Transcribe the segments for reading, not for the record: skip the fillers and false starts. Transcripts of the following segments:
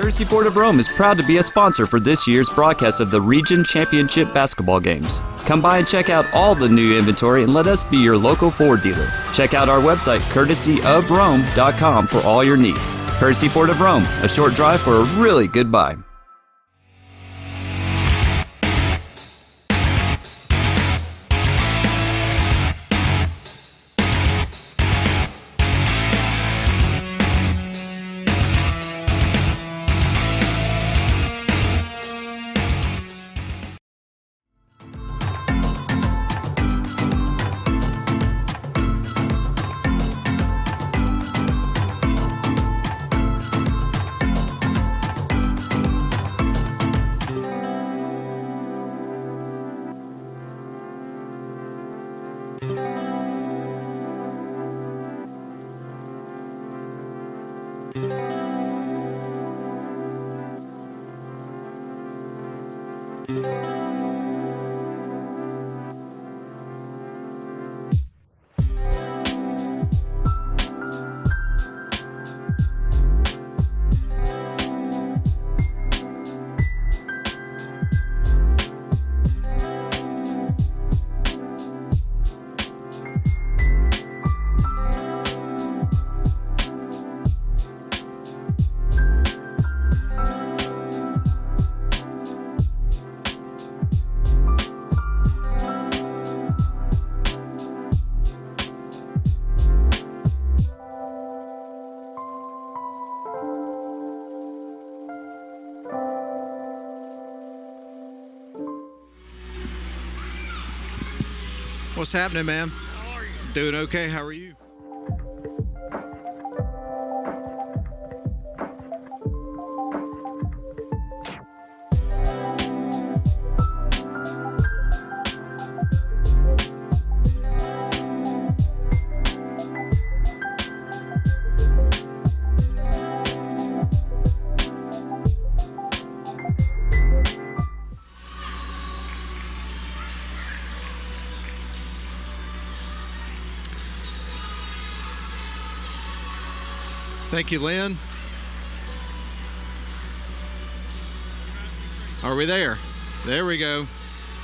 Courtesy Ford of Rome is proud to be a sponsor for this year's broadcast of the Region Championship basketball games. Come by and check out all the new inventory and let us be your local Ford dealer. Check out our website, courtesyofrome.com, for all your needs. Courtesy Ford of Rome, a short drive for a really good buy. What's happening, man? How are you? Doing okay. How are you? Thank you, Lynn. Are we there? There we go.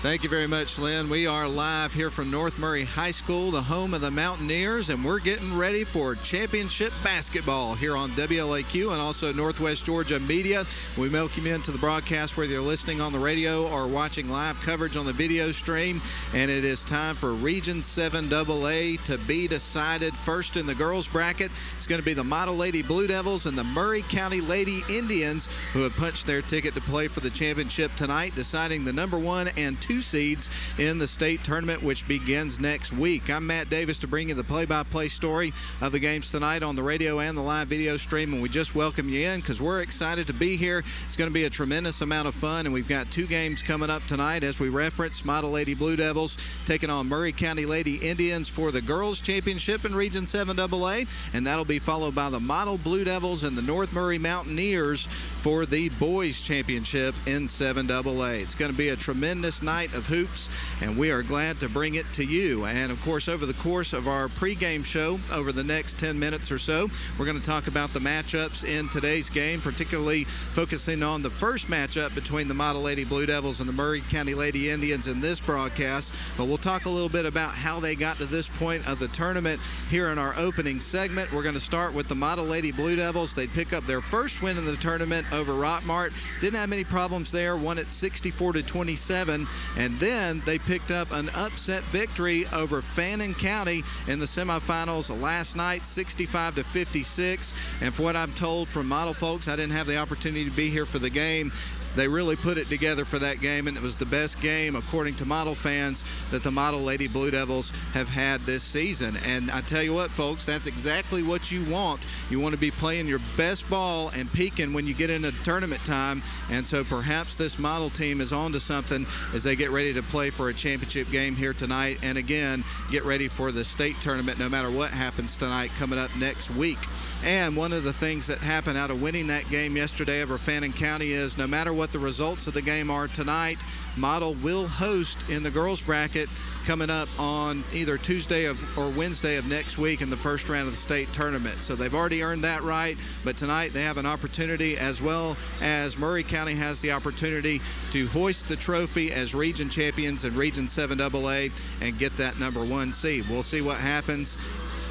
Thank you very much, Lynn. We are live here from North Murray High School, the home of the Mountaineers, and we're getting ready for championship basketball here on WLAQ and also Northwest Georgia Media. We welcome you into the broadcast, whether you're listening on the radio or watching live coverage on the video stream. And it is time for Region 7 AA to be decided. First in the girls bracket, it's going to be the Model Lady Blue Devils and the Murray County Lady Indians, who have punched their ticket to play for the championship tonight, deciding the number 1 and 2 seeds in the state tournament, which begins next week. I'm Matt Davis to bring you the play-by-play story of the games tonight on the radio and the live video stream, and we just welcome you in because we're excited to be here. It's going to be a tremendous amount of fun, and we've got 2 games coming up tonight. As we referenced, Model Lady Blue Devils taking on Murray County Lady Indians for the girls championship in Region 7 AA, and that'll be followed by the Model Blue Devils and the North Murray Mountaineers for the boys championship in 7 AA. It's going to be a tremendous night of hoops, and we are glad to bring it to you. And of course, over the course of our pregame show, over the next 10 minutes or so, we're going to talk about the matchups in today's game, particularly focusing on the first matchup between the Model Lady Blue Devils and the Murray County Lady Indians in this broadcast. But we'll talk a little bit about how they got to this point of the tournament here in our opening segment. We're going to start with the Model Lady Blue Devils. They pick up their first win in the tournament over Rockmart. Didn't have any problems there, won it 64-27. And then they picked up an upset victory over Fannin County in the semifinals last night, 65-56. And for what I'm told from Model folks, I didn't have the opportunity to be here for the game. They really put it together for that game, and it was the best game, according to Model fans, that the Model Lady Blue Devils have had this season. And I tell you what, folks, that's exactly what you want. You want to be playing your best ball and peaking when you get into tournament time. And so perhaps this Model team is on to something as they get ready to play for a championship game here tonight. And again, get ready for the state tournament no matter what happens tonight coming up next week. And one of the things that happened out of winning that game yesterday over Fannin County is no matter what what the results of the game are tonight. Model will host in the girls bracket coming up on either Tuesday or Wednesday of next week in the first round of the state tournament. So they've already earned that right, but tonight they have an opportunity, as well as Murray County has the opportunity to hoist the trophy as region champions in Region 7 AA and get that #1 seed. We'll see what happens.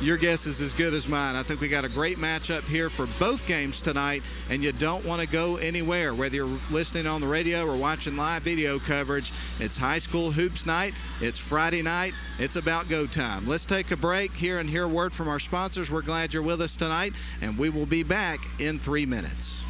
Your guess is as good as mine. I think we got a great matchup here for both games tonight, and you don't want to go anywhere, whether you're listening on the radio or watching live video coverage. It's high school hoops night. It's Friday night. It's about go time. Let's take a break here and hear a word from our sponsors. We're glad you're with us tonight, and we will be back in 3 minutes.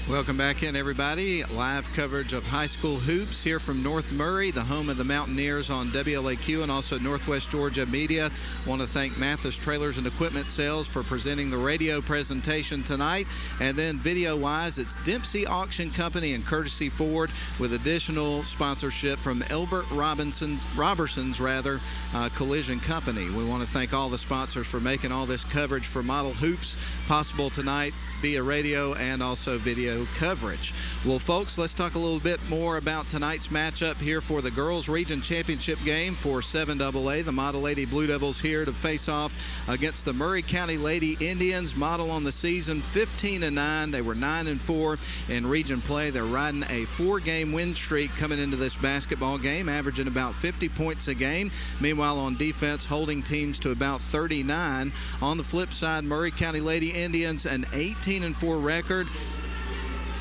Welcome back in, everybody. Live coverage of high school hoops here from North Murray, the home of the Mountaineers, on WLAQ and also Northwest Georgia Media. Want to thank Mathis Trailers and Equipment Sales for presenting the radio presentation tonight. And then video-wise, it's Dempsey Auction Company and Courtesy Ford, with additional sponsorship from Elbert Robertson's Collision Company. We want to thank all the sponsors for making all this coverage for Model Hoops possible tonight via radio and also video coverage. Well, folks, let's talk a little bit more about tonight's matchup here for the Girls Region Championship game for 7AA. The Model Lady Blue Devils here to face off against the Murray County Lady Indians. Model on the season 15-9. They were 9-4 in region play. They're riding a 4-game win streak coming into this basketball game, averaging about 50 points a game. Meanwhile, on defense, holding teams to about 39. On the flip side, Murray County Lady Indians, an 18-4 record.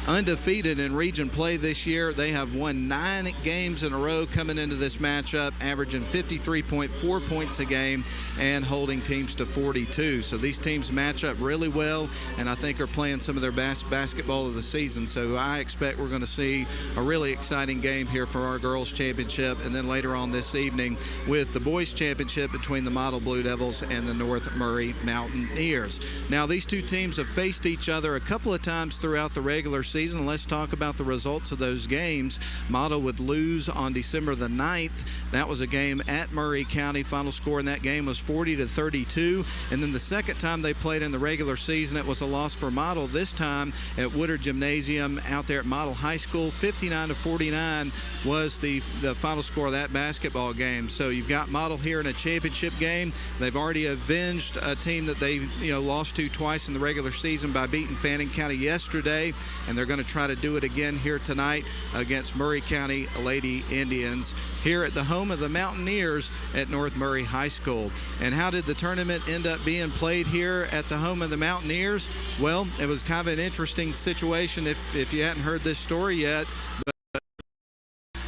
undefeated in region play this year. They have won 9 games in a row coming into this matchup, averaging 53.4 points a game and holding teams to 42. So these teams match up really well, and I think are playing some of their best basketball of the season. So I expect we're going to see a really exciting game here for our girls championship, and then later on this evening with the boys championship between the Model Blue Devils and the North Murray Mountaineers. Now, these two teams have faced each other a couple of times throughout the regular season. Let's talk about the results of those games. Model would lose on December the 9th. That was a game at Murray County. Final score in that game was 40-32. And then the second time they played in the regular season, it was a loss for Model, this time at Woodard Gymnasium out there at Model High School. 59-49 was the final score of that basketball game. So you've got Model here in a championship game. They've already avenged a team that they lost to twice in the regular season by beating Fannin County yesterday, and they're going to try to do it again here tonight against Murray County Lady Indians here at the home of the Mountaineers at North Murray High School. And how did the tournament end up being played here at the home of the Mountaineers? Well, it was kind of an interesting situation if you hadn't heard this story yet.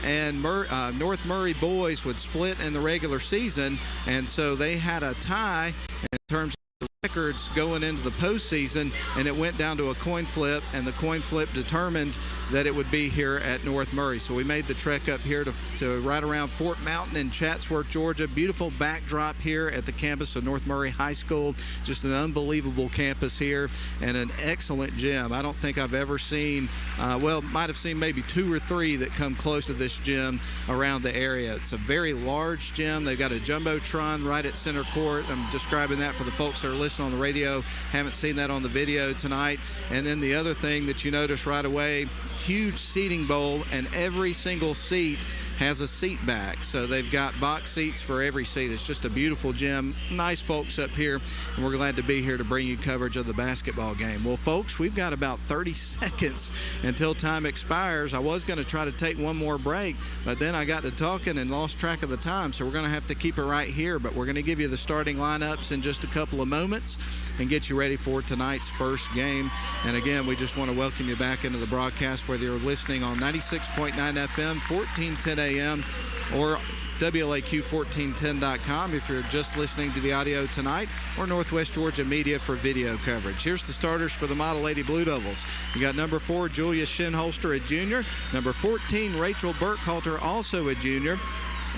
And North Murray boys would split in the regular season, and so they had a tie in terms of records going into the postseason, and it went down to a coin flip, and the coin flip determined that it would be here at North Murray. So we made the trek up here to right around Fort Mountain in Chatsworth, Georgia. Beautiful backdrop here at the campus of North Murray High School. Just an unbelievable campus here and an excellent gym. I don't think I've ever seen, might have seen maybe 2 or 3 that come close to this gym around the area. It's a very large gym. They've got a jumbotron right at center court. I'm describing that for the folks that are listening on the radio. Haven't seen that on the video tonight. And then the other thing that you notice right away, huge seating bowl, and every single seat has a seat back. So they've got box seats for every seat. It's just a beautiful gym. Nice folks up here, and we're glad to be here to bring you coverage of the basketball game. Well, folks, we've got about 30 seconds until time expires. I was going to try to take one more break, but then I got to talking and lost track of the time, so we're going to have to keep it right here. But we're going to give you the starting lineups in just a couple of moments and get you ready for tonight's first game. And again, we just want to welcome you back into the broadcast, whether you're listening on 96.9 FM, 1410 AM, or WLAQ1410.com if you're just listening to the audio tonight, or Northwest Georgia Media for video coverage. Here's the starters for the Model Lady Blue Devils. You got number 4, Julia Shinholster, a junior. Number 14, Rachel Burkhalter, also a junior.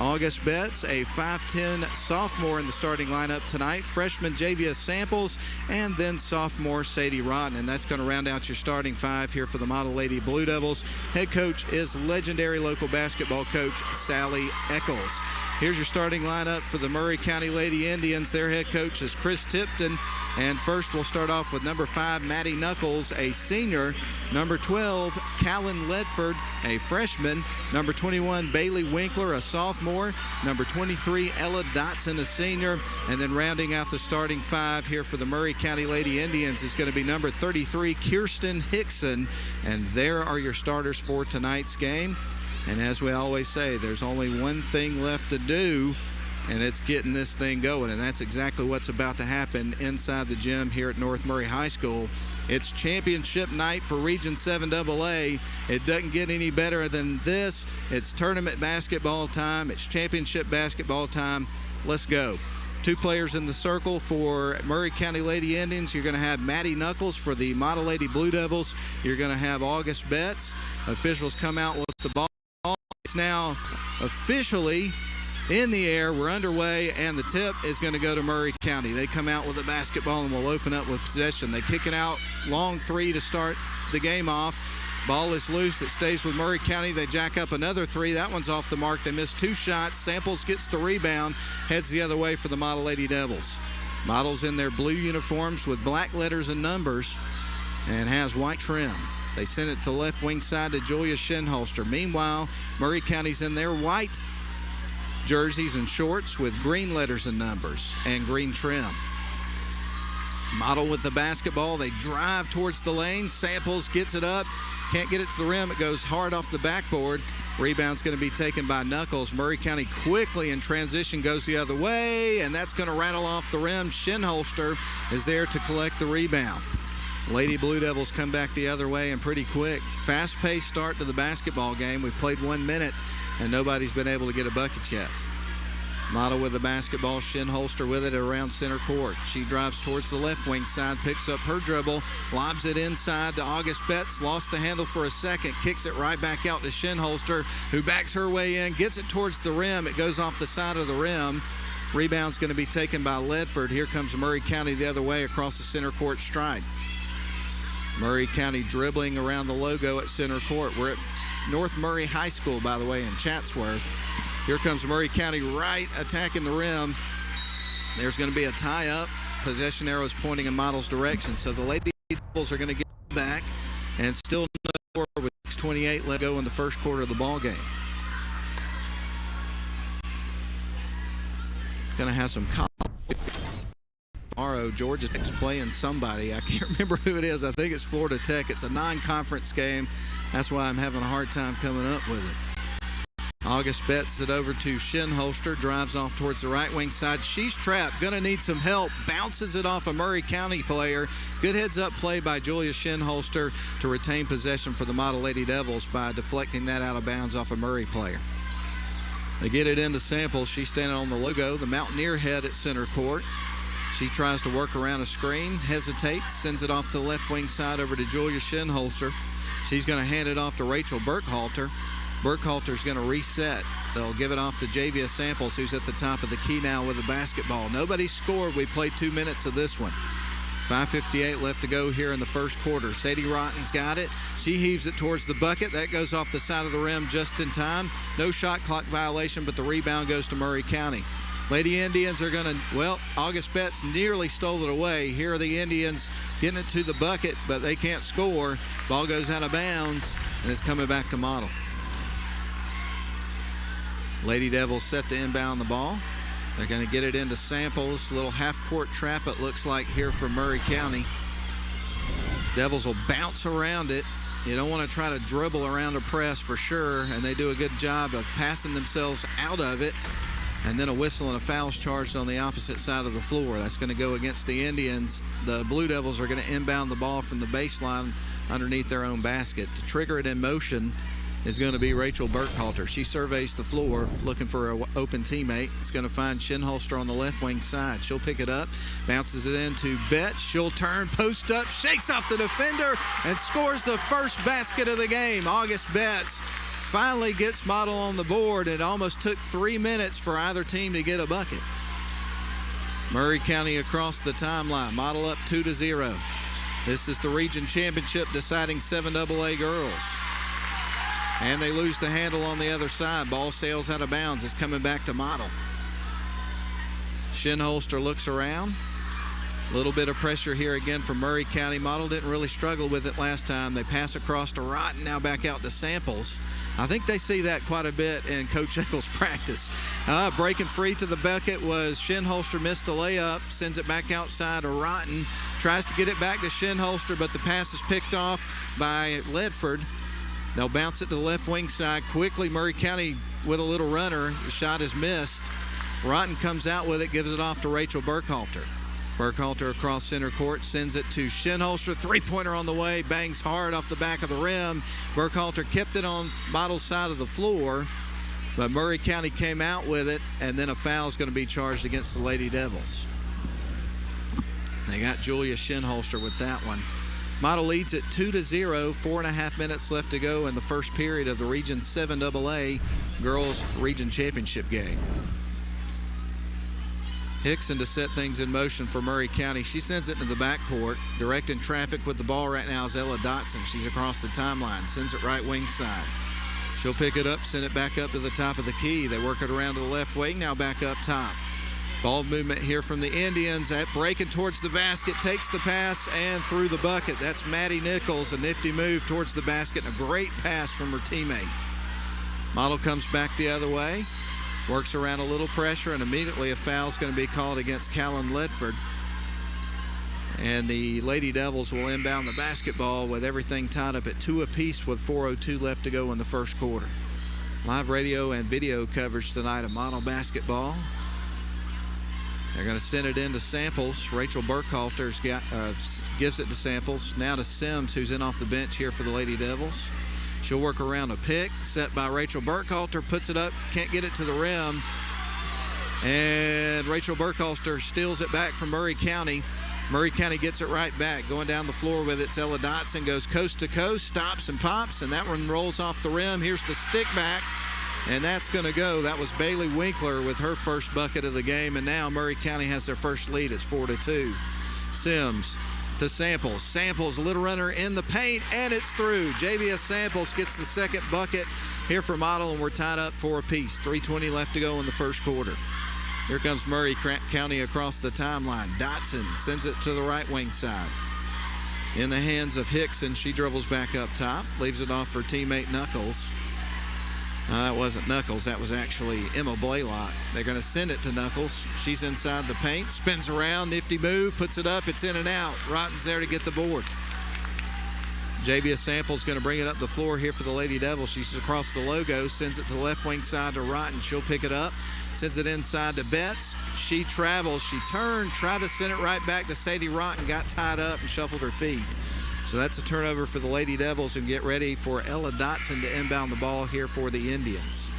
August Betts, a 5'10 sophomore in the starting lineup tonight. Freshman Javia Samples, and then sophomore Sadie Rotten. And that's going to round out your starting 5 here for the Model Lady Blue Devils. Head coach is legendary local basketball coach Sally Eccles. Here's your starting lineup for the Murray County Lady Indians. Their head coach is Chris Tipton. And first we'll start off with number 5, Maddie Knuckles, a senior. Number 12, Callan Ledford, a freshman. Number 21, Bailey Winkler, a sophomore. Number 23, Ella Dotson, a senior. And then rounding out the starting 5 here for the Murray County Lady Indians is going to be number 33, Kirsten Hickson. And there are your starters for tonight's game. And as we always say, there's only one thing left to do, and it's getting this thing going. And that's exactly what's about to happen inside the gym here at North Murray High School. It's championship night for Region 7 AA. It doesn't get any better than this. It's tournament basketball time. It's championship basketball time. Let's go. 2 players in the circle for Murray County Lady Indians. You're going to have Maddie Knuckles for the Model Lady Blue Devils. You're going to have August Betts. Officials come out with the ball. It's now officially in the air. We're underway, and the tip is going to go to Murray County. They come out with the basketball and will open up with possession. They kick it out, long 3 to start the game off. Ball is loose. It stays with Murray County. They jack up another 3. That one's off the mark. They missed 2 shots. Samples gets the rebound, heads the other way for the Model Lady Devils. Models in their blue uniforms with black letters and numbers and has white trim. They send it to the left wing side to Julia Shinholster. Meanwhile, Murray County's in their white jerseys and shorts with green letters and numbers and green trim. Model with the basketball. They drive towards the lane. Samples gets it up. Can't get it to the rim. It goes hard off the backboard. Rebound's going to be taken by Knuckles. Murray County quickly in transition goes the other way, and that's going to rattle off the rim. Shinholster is there to collect the rebound. Lady Blue Devils come back the other way and pretty quick. Fast-paced start to the basketball game. We've played 1 minute, and nobody's been able to get a bucket yet. Model with the basketball, Shinholster with it around center court. She drives towards the left wing side, picks up her dribble, lobs it inside to August Betts, lost the handle for a second, kicks it right back out to Shinholster, who backs her way in, gets it towards the rim. It goes off the side of the rim. Rebound's going to be taken by Ledford. Here comes Murray County the other way across the center court stride. Murray County dribbling around the logo at center court. We're at North Murray High School, by the way, in Chatsworth. Here comes Murray County right attacking the rim. There's going to be a tie-up. Possession arrows pointing in Model's direction. So the Lady Devils are going to get back and still no score with 6:28 left to go in the first quarter of the ball game. Going to have some tomorrow. Georgia Tech's playing somebody. I can't remember who it is. I think it's Florida Tech. It's a non-conference game. That's why I'm having a hard time coming up with it. August Betts it over to Shinholster, drives off towards the right wing side. She's trapped, gonna need some help. Bounces it off a Murray County player. Good heads up play by Julia Shinholster to retain possession for the Model Lady Devils by deflecting that out of bounds off a Murray player. They get it into Samples. She's standing on the logo, the Mountaineer head at center court. She tries to work around a screen, hesitates, sends it off to the left wing side over to Julia Shinholster. She's gonna hand it off to Rachel Burkhalter. Burkhalter's going to reset. They'll give it off to Javia Samples, who's at the top of the key now with the basketball. Nobody scored. We played 2 minutes of this one. 5:58 left to go here in the first quarter. Sadie Rotten's got it. She heaves it towards the bucket. That goes off the side of the rim just in time. No shot clock violation, but the rebound goes to Murray County. Lady Indians are going to, well, August Betts nearly stole it away. Here are the Indians getting it to the bucket, but they can't score. Ball goes out of bounds, and it's coming back to Model. Lady Devils set to inbound the ball. They're going to get it into Samples. Little half-court trap, it looks like, here for Murray County. Devils will bounce around it. You don't want to try to dribble around a press for sure, and they do a good job of passing themselves out of it. And then a whistle and a foul's charged on the opposite side of the floor. That's going to go against the Indians. The Blue Devils are going to inbound the ball from the baseline underneath their own basket. To trigger it in motion is going to be Rachel Burkhalter. She surveys the floor looking for an open teammate. It's going to find Shinholster on the left wing side. She'll pick it up, bounces it into Betts. She'll turn, post up, shakes off the defender, and scores the first basket of the game. August Betts finally gets Model on the board. It almost took 3 minutes for either team to get a bucket. Murray County across the timeline. Model up 2-0. This is the region championship deciding 7AA girls. And they lose the handle on the other side. Ball sails out of bounds. It's coming back to Model. Shinholster looks around. A little bit of pressure here again from Murray County. Model didn't really struggle with it last time. They pass across to Rotten, now back out to Samples. I think they see that quite a bit in Coach Eccles' practice. Breaking free to the bucket was Shinholster, missed the layup, sends it back outside to Rotten. Tries to get it back to Shinholster, but the pass is picked off by Ledford. They'll bounce it to the left wing side. Quickly, Murray County with a little runner. The shot is missed. Rotten comes out with it, gives it off to Rachel Burkhalter. Burkhalter across center court, sends it to Shinholster. Three-pointer on the way, bangs hard off the back of the rim. Burkhalter kept it on Model's side of the floor, but Murray County came out with it, and then a foul is going to be charged against the Lady Devils. They got Julia Shinholster with that one. Model leads at 2-0, 4.5 minutes left to go in the first period of the Region 7AA Girls Region Championship game. Hickson to set things in motion for Murray County. She sends it into the backcourt. Directing traffic with the ball right now is Ella Dotson. She's across the timeline, sends it right wing side. She'll pick it up, send it back up to the top of the key. They work it around to the left wing, now back up top. Ball movement here from the Indians. At breaking towards the basket, takes the pass and through the bucket. That's Maddie Nichols, a nifty move towards the basket, and a great pass from her teammate. Model comes back the other way, works around a little pressure, and immediately a foul is going to be called against Callan Ledford. And the Lady Devils will inbound the basketball with everything tied up at 2 apiece with 4:02 left to go in the first quarter. Live radio and video coverage tonight of Model basketball. They're going to send it into Samples. Rachel Burkhalter's gives it to Samples. Now to Sims, who's in off the bench here for the Lady Devils. She'll work around a pick, set by Rachel Burkhalter, puts it up, can't get it to the rim. And Rachel Burkhalter steals it back from Murray County. Murray County gets it right back. Going down the floor with it, Ella Dotson goes coast to coast, stops and pops, and that one rolls off the rim. Here's the stick back, and that's going to go. That was Bailey Winkler with her first bucket of the game, and now Murray County has their first lead. It's 4-2. Sims to Samples. Samples, little runner in the paint, and it's through. JVS Samples gets the second bucket here for Model, and we're tied up 4 apiece. 3:20 left to go in the first quarter. Here comes Murray County across the timeline. Dotson sends it to the right wing side. In the hands of Hickson, she dribbles back up top, leaves it off for teammate Knuckles. That wasn't Knuckles, that was actually Emma Blaylock. They're going to send it to Knuckles. She's inside the paint, spins around, nifty move, puts it up, it's in and out. Rotten's there to get the board. JVS Samples going to bring it up the floor here for the Lady Devils. She's across the logo, sends it to the left wing side to Rotten. She'll pick it up, sends it inside to Betts. She travels, she turned, tried to send it right back to Sadie Rotten, got tied up and shuffled her feet. So that's a turnover for the Lady Devils, and get ready for Ella Dotson to inbound the ball here for the Indians.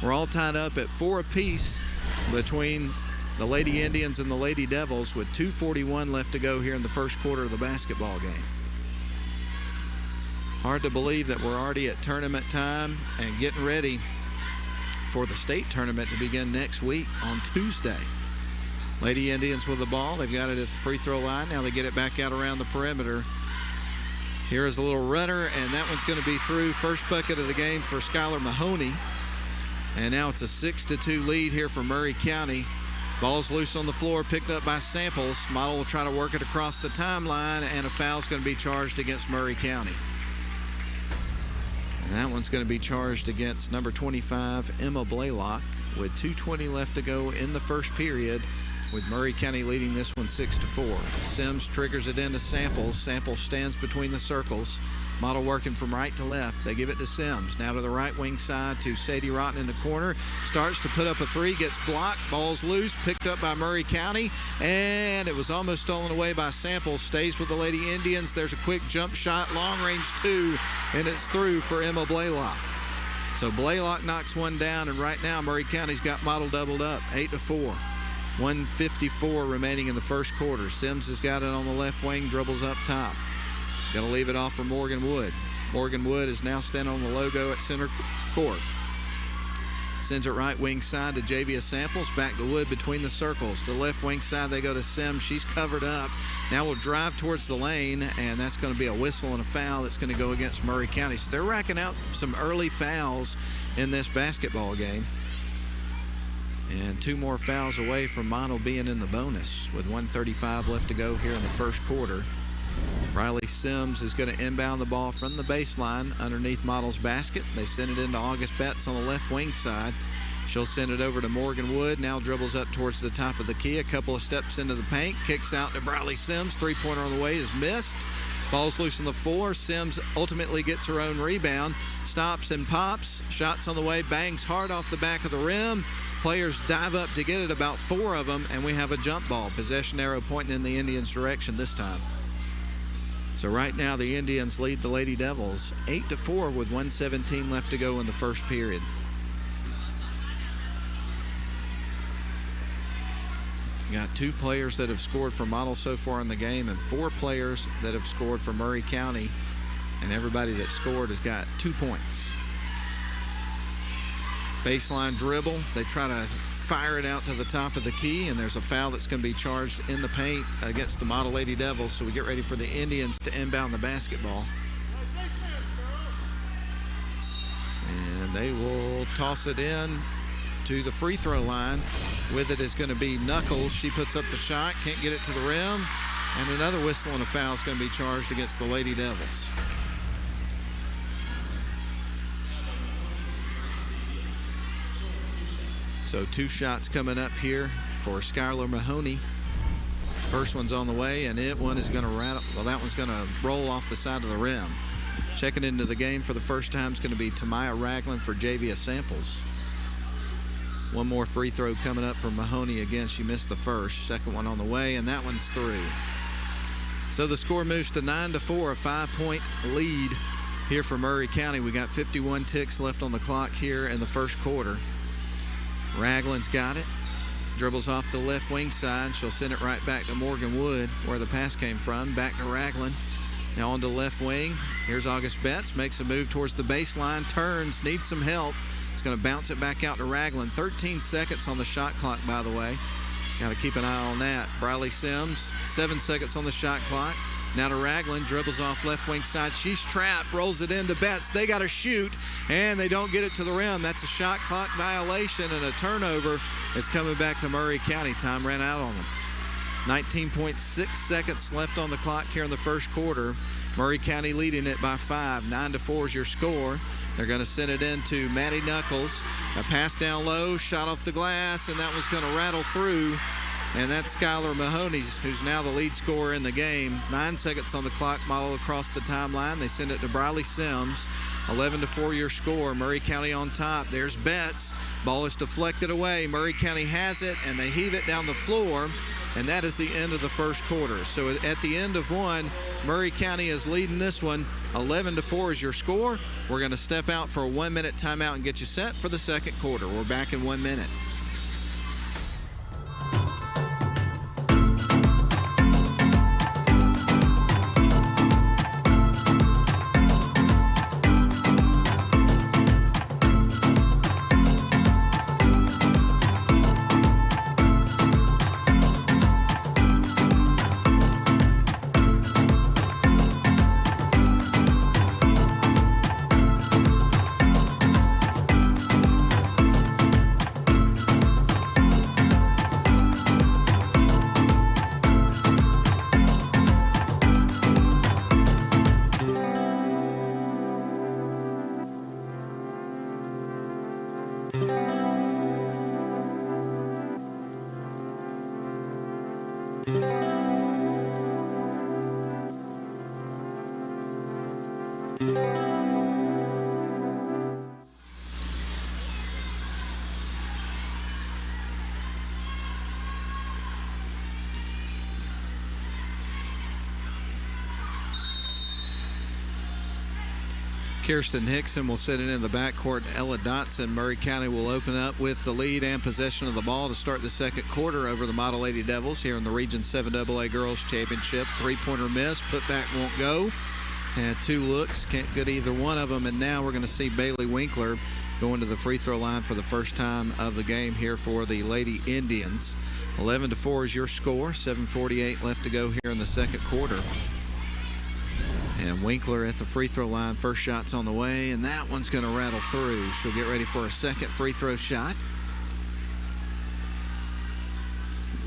We're all tied up at 4 apiece between the Lady Indians and the Lady Devils with 2:41 left to go here in the first quarter of the basketball game. Hard to believe that we're already at tournament time and getting ready for the state tournament to begin next week on Tuesday. Lady Indians with the ball. They've got it at the free throw line. Now they get it back out around the perimeter. Here is a little runner, and that one's going to be through. First bucket of the game for Skylar Mahoney. And now it's a 6-2 lead here for Murray County. Ball's loose on the floor, picked up by Samples. Model will try to work it across the timeline, and a foul's going to be charged against Murray County. And that one's going to be charged against number 25, Emma Blaylock, with 2:20 left to go in the first period, with Murray County leading this one 6-4. Sims triggers it into Samples. Samples stands between the circles. Model working from right to left. They give it to Sims. Now to the right wing side to Sadie Rotten in the corner. Starts to put up a three, gets blocked. Ball's loose, picked up by Murray County, and it was almost stolen away by Samples. Stays with the Lady Indians. There's a quick jump shot, long range 2, and it's through for Emma Blaylock. So Blaylock knocks one down, and right now Murray County's got Model doubled up, 8-4. 1:54 remaining in the first quarter. Sims has got it on the left wing, dribbles up top. Going to leave it off for Morgan Wood. Morgan Wood is now standing on the logo at center court. Sends it right wing side to JVS Samples. Back to Wood between the circles. To left wing side, they go to Sims. She's covered up. Now we'll drive towards the lane, and that's going to be a whistle and a foul that's going to go against Murray County. So they're racking out some early fouls in this basketball game. And 2 more fouls away from Model being in the bonus with 1:35 left to go here in the first quarter. Riley Sims is going to inbound the ball from the baseline underneath Model's basket. They send it into August Betts on the left wing side. She'll send it over to Morgan Wood. Now dribbles up towards the top of the key. A couple of steps into the paint. Kicks out to Riley Sims. Three-pointer on the way is missed. Ball's loose on the floor. Sims ultimately gets her own rebound. Stops and pops. Shots on the way. Bangs hard off the back of the rim. Players dive up to get it, about 4 of them, and we have a jump ball. Possession arrow pointing in the Indians' direction this time. So right now the Indians lead the Lady Devils 8-4 with 1:17 left to go in the first period. Got 2 players that have scored for Model so far in the game and 4 players that have scored for Murray County, and everybody that scored has got 2 points. Baseline dribble. They try to fire it out to the top of the key, and there's a foul that's going to be charged in the paint against the Model Lady Devils. So we get ready for the Indians to inbound the basketball. And they will toss it in to the free throw line. With it is going to be Knuckles. She puts up the shot, can't get it to the rim, and another whistle and a foul is going to be charged against the Lady Devils. So 2 shots coming up here for Skylar Mahoney. First one's on the way, and that one's going to roll off the side of the rim. Checking into the game for the first time is going to be Tamaya Ragland for JVS Samples. One more free throw coming up from Mahoney. Again, she missed the first. Second one on the way, and that one's through. So the score moves to 9-4, a 5-point lead here for Murray County. We got 51 ticks left on the clock here in the first quarter. Ragland's got it. Dribbles off the left wing side. She'll send it right back to Morgan Wood, where the pass came from. Back to Ragland. Now on to left wing. Here's August Betts. Makes a move towards the baseline. Turns. Needs some help. It's going to bounce it back out to Ragland. 13 seconds on the shot clock, by the way. Got to keep an eye on that. Briley Sims, 7 seconds on the shot clock. Now to Ragland, dribbles off left wing side. She's trapped, rolls it into Betts. They got to shoot, and they don't get it to the rim. That's a shot clock violation and a turnover. It's coming back to Murray County. Time ran out on them. 19.6 seconds left on the clock here in the first quarter. Murray County leading it by 5. 9-4 is your score. They're going to send it into Maddie Knuckles. A pass down low, shot off the glass, and that was going to rattle through. And that's Skylar Mahoney, who's now the lead scorer in the game. 9 seconds on the clock, model across the timeline. They send it to Briley Sims. 11-4 your score. Murray County on top. There's Betts. Ball is deflected away. Murray County has it, and they heave it down the floor. And that is the end of the first quarter. So at the end of one, Murray County is leading this one. 11-4 is your score. We're going to step out for a 1-minute timeout and get you set for the second quarter. We're back in 1 minute. Kirsten Hickson will set it in the backcourt. Ella Dotson. Murray County will open up with the lead and possession of the ball to start the second quarter over the Model Lady Devils here in the Region 7 AA Girls Championship. Three-pointer miss. Put back won't go. And 2 looks. Can't get either one of them. And now we're going to see Bailey Winkler going to the free throw line for the first time of the game here for the Lady Indians. 11-4 is your score. 7:48 left to go here in the second quarter. And Winkler at the free throw line. First shot's on the way, and that one's going to rattle through. She'll get ready for a second free throw shot.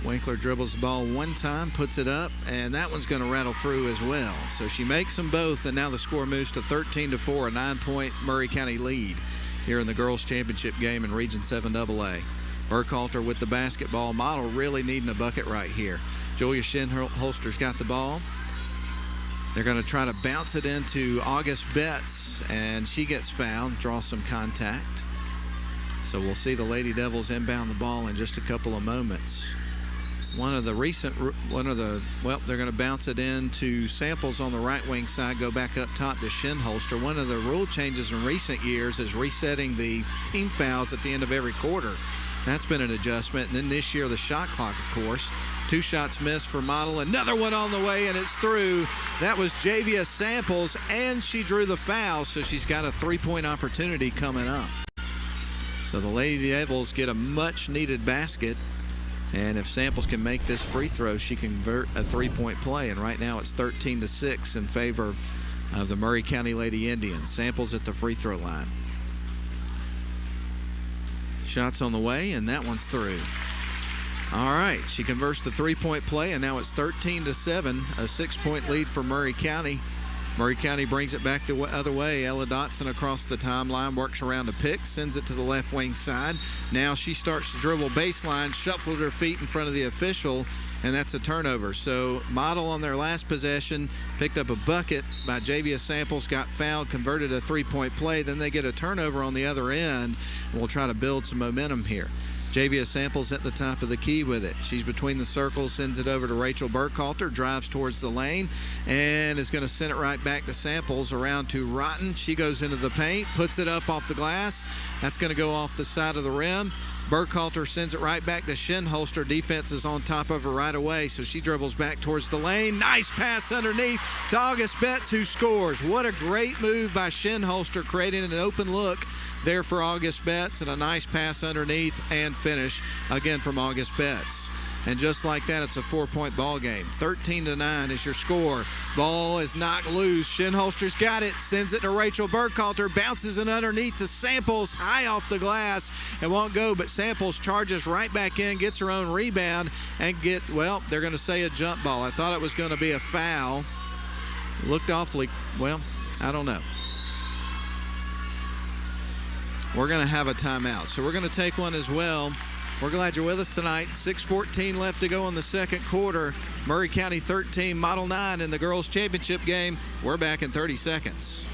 Winkler dribbles the ball one time, puts it up, and that one's going to rattle through as well. So she makes them both, and now the score moves to 13-4, a 9-point Murray County lead here in the girls' championship game in Region 7 AA. Burkhalter with the basketball. Model really needing a bucket right here. Julia Shinholster's got the ball. They're going to try to bounce it into August Betts, and she gets fouled, draws some contact. So we'll see the Lady Devils inbound the ball in just a couple of moments. They're going to bounce it into Samples on the right wing side, go back up top to Shinholster. One of the rule changes in recent years is resetting the team fouls at the end of every quarter. That's been an adjustment. And then this year, the shot clock, of course. 2 shots missed for Model. Another one on the way, and it's through. That was Javia Samples, and she drew the foul, so she's got a 3-point opportunity coming up. So the Lady Devils get a much-needed basket, and if Samples can make this free throw, she can convert a 3-point play. And right now it's 13-6 in favor of the Murray County Lady Indians. Samples at the free throw line. Shots on the way, and that one's through. All right, she converts the 3-point play, and now it's 13-7, a 6-point lead for Murray County. Murray County brings it back the other way. Ella Dotson across the timeline, works around a pick, sends it to the left wing side. Now she starts to dribble baseline, shuffled her feet in front of the official, and that's a turnover. So Model on their last possession picked up a bucket by Javia Samples, got fouled, converted a 3-point play. Then they get a turnover on the other end, and we'll try to build some momentum here. Javia Samples at the top of the key with it. She's between the circles, sends it over to Rachel Burkhalter, drives towards the lane, and is going to send it right back to Samples around to Rotten. She goes into the paint, puts it up off the glass. That's going to go off the side of the rim. Burkhalter sends it right back to Shinholster. Defense is on top of her right away, so she dribbles back towards the lane. Nice pass underneath to August Betts, who scores. What a great move by Shinholster, creating an open look there for August Betts, and a nice pass underneath and finish again from August Betts. And just like that, it's a 4-point ball game. 13-9 is your score. Ball is knocked loose. Shinholster's got it, sends it to Rachel Burkhalter, bounces it underneath to Samples, high off the glass, and won't go, but Samples charges right back in, gets her own rebound, and well, they're going to say a jump ball. I thought it was going to be a foul. Looked awfully, well, I don't know. We're going to have a timeout, so we're going to take one as well. We're glad you're with us tonight. 6:14 left to go in the second quarter. Murray County 13, Model 9 in the girls' championship game. We're back in 30 seconds.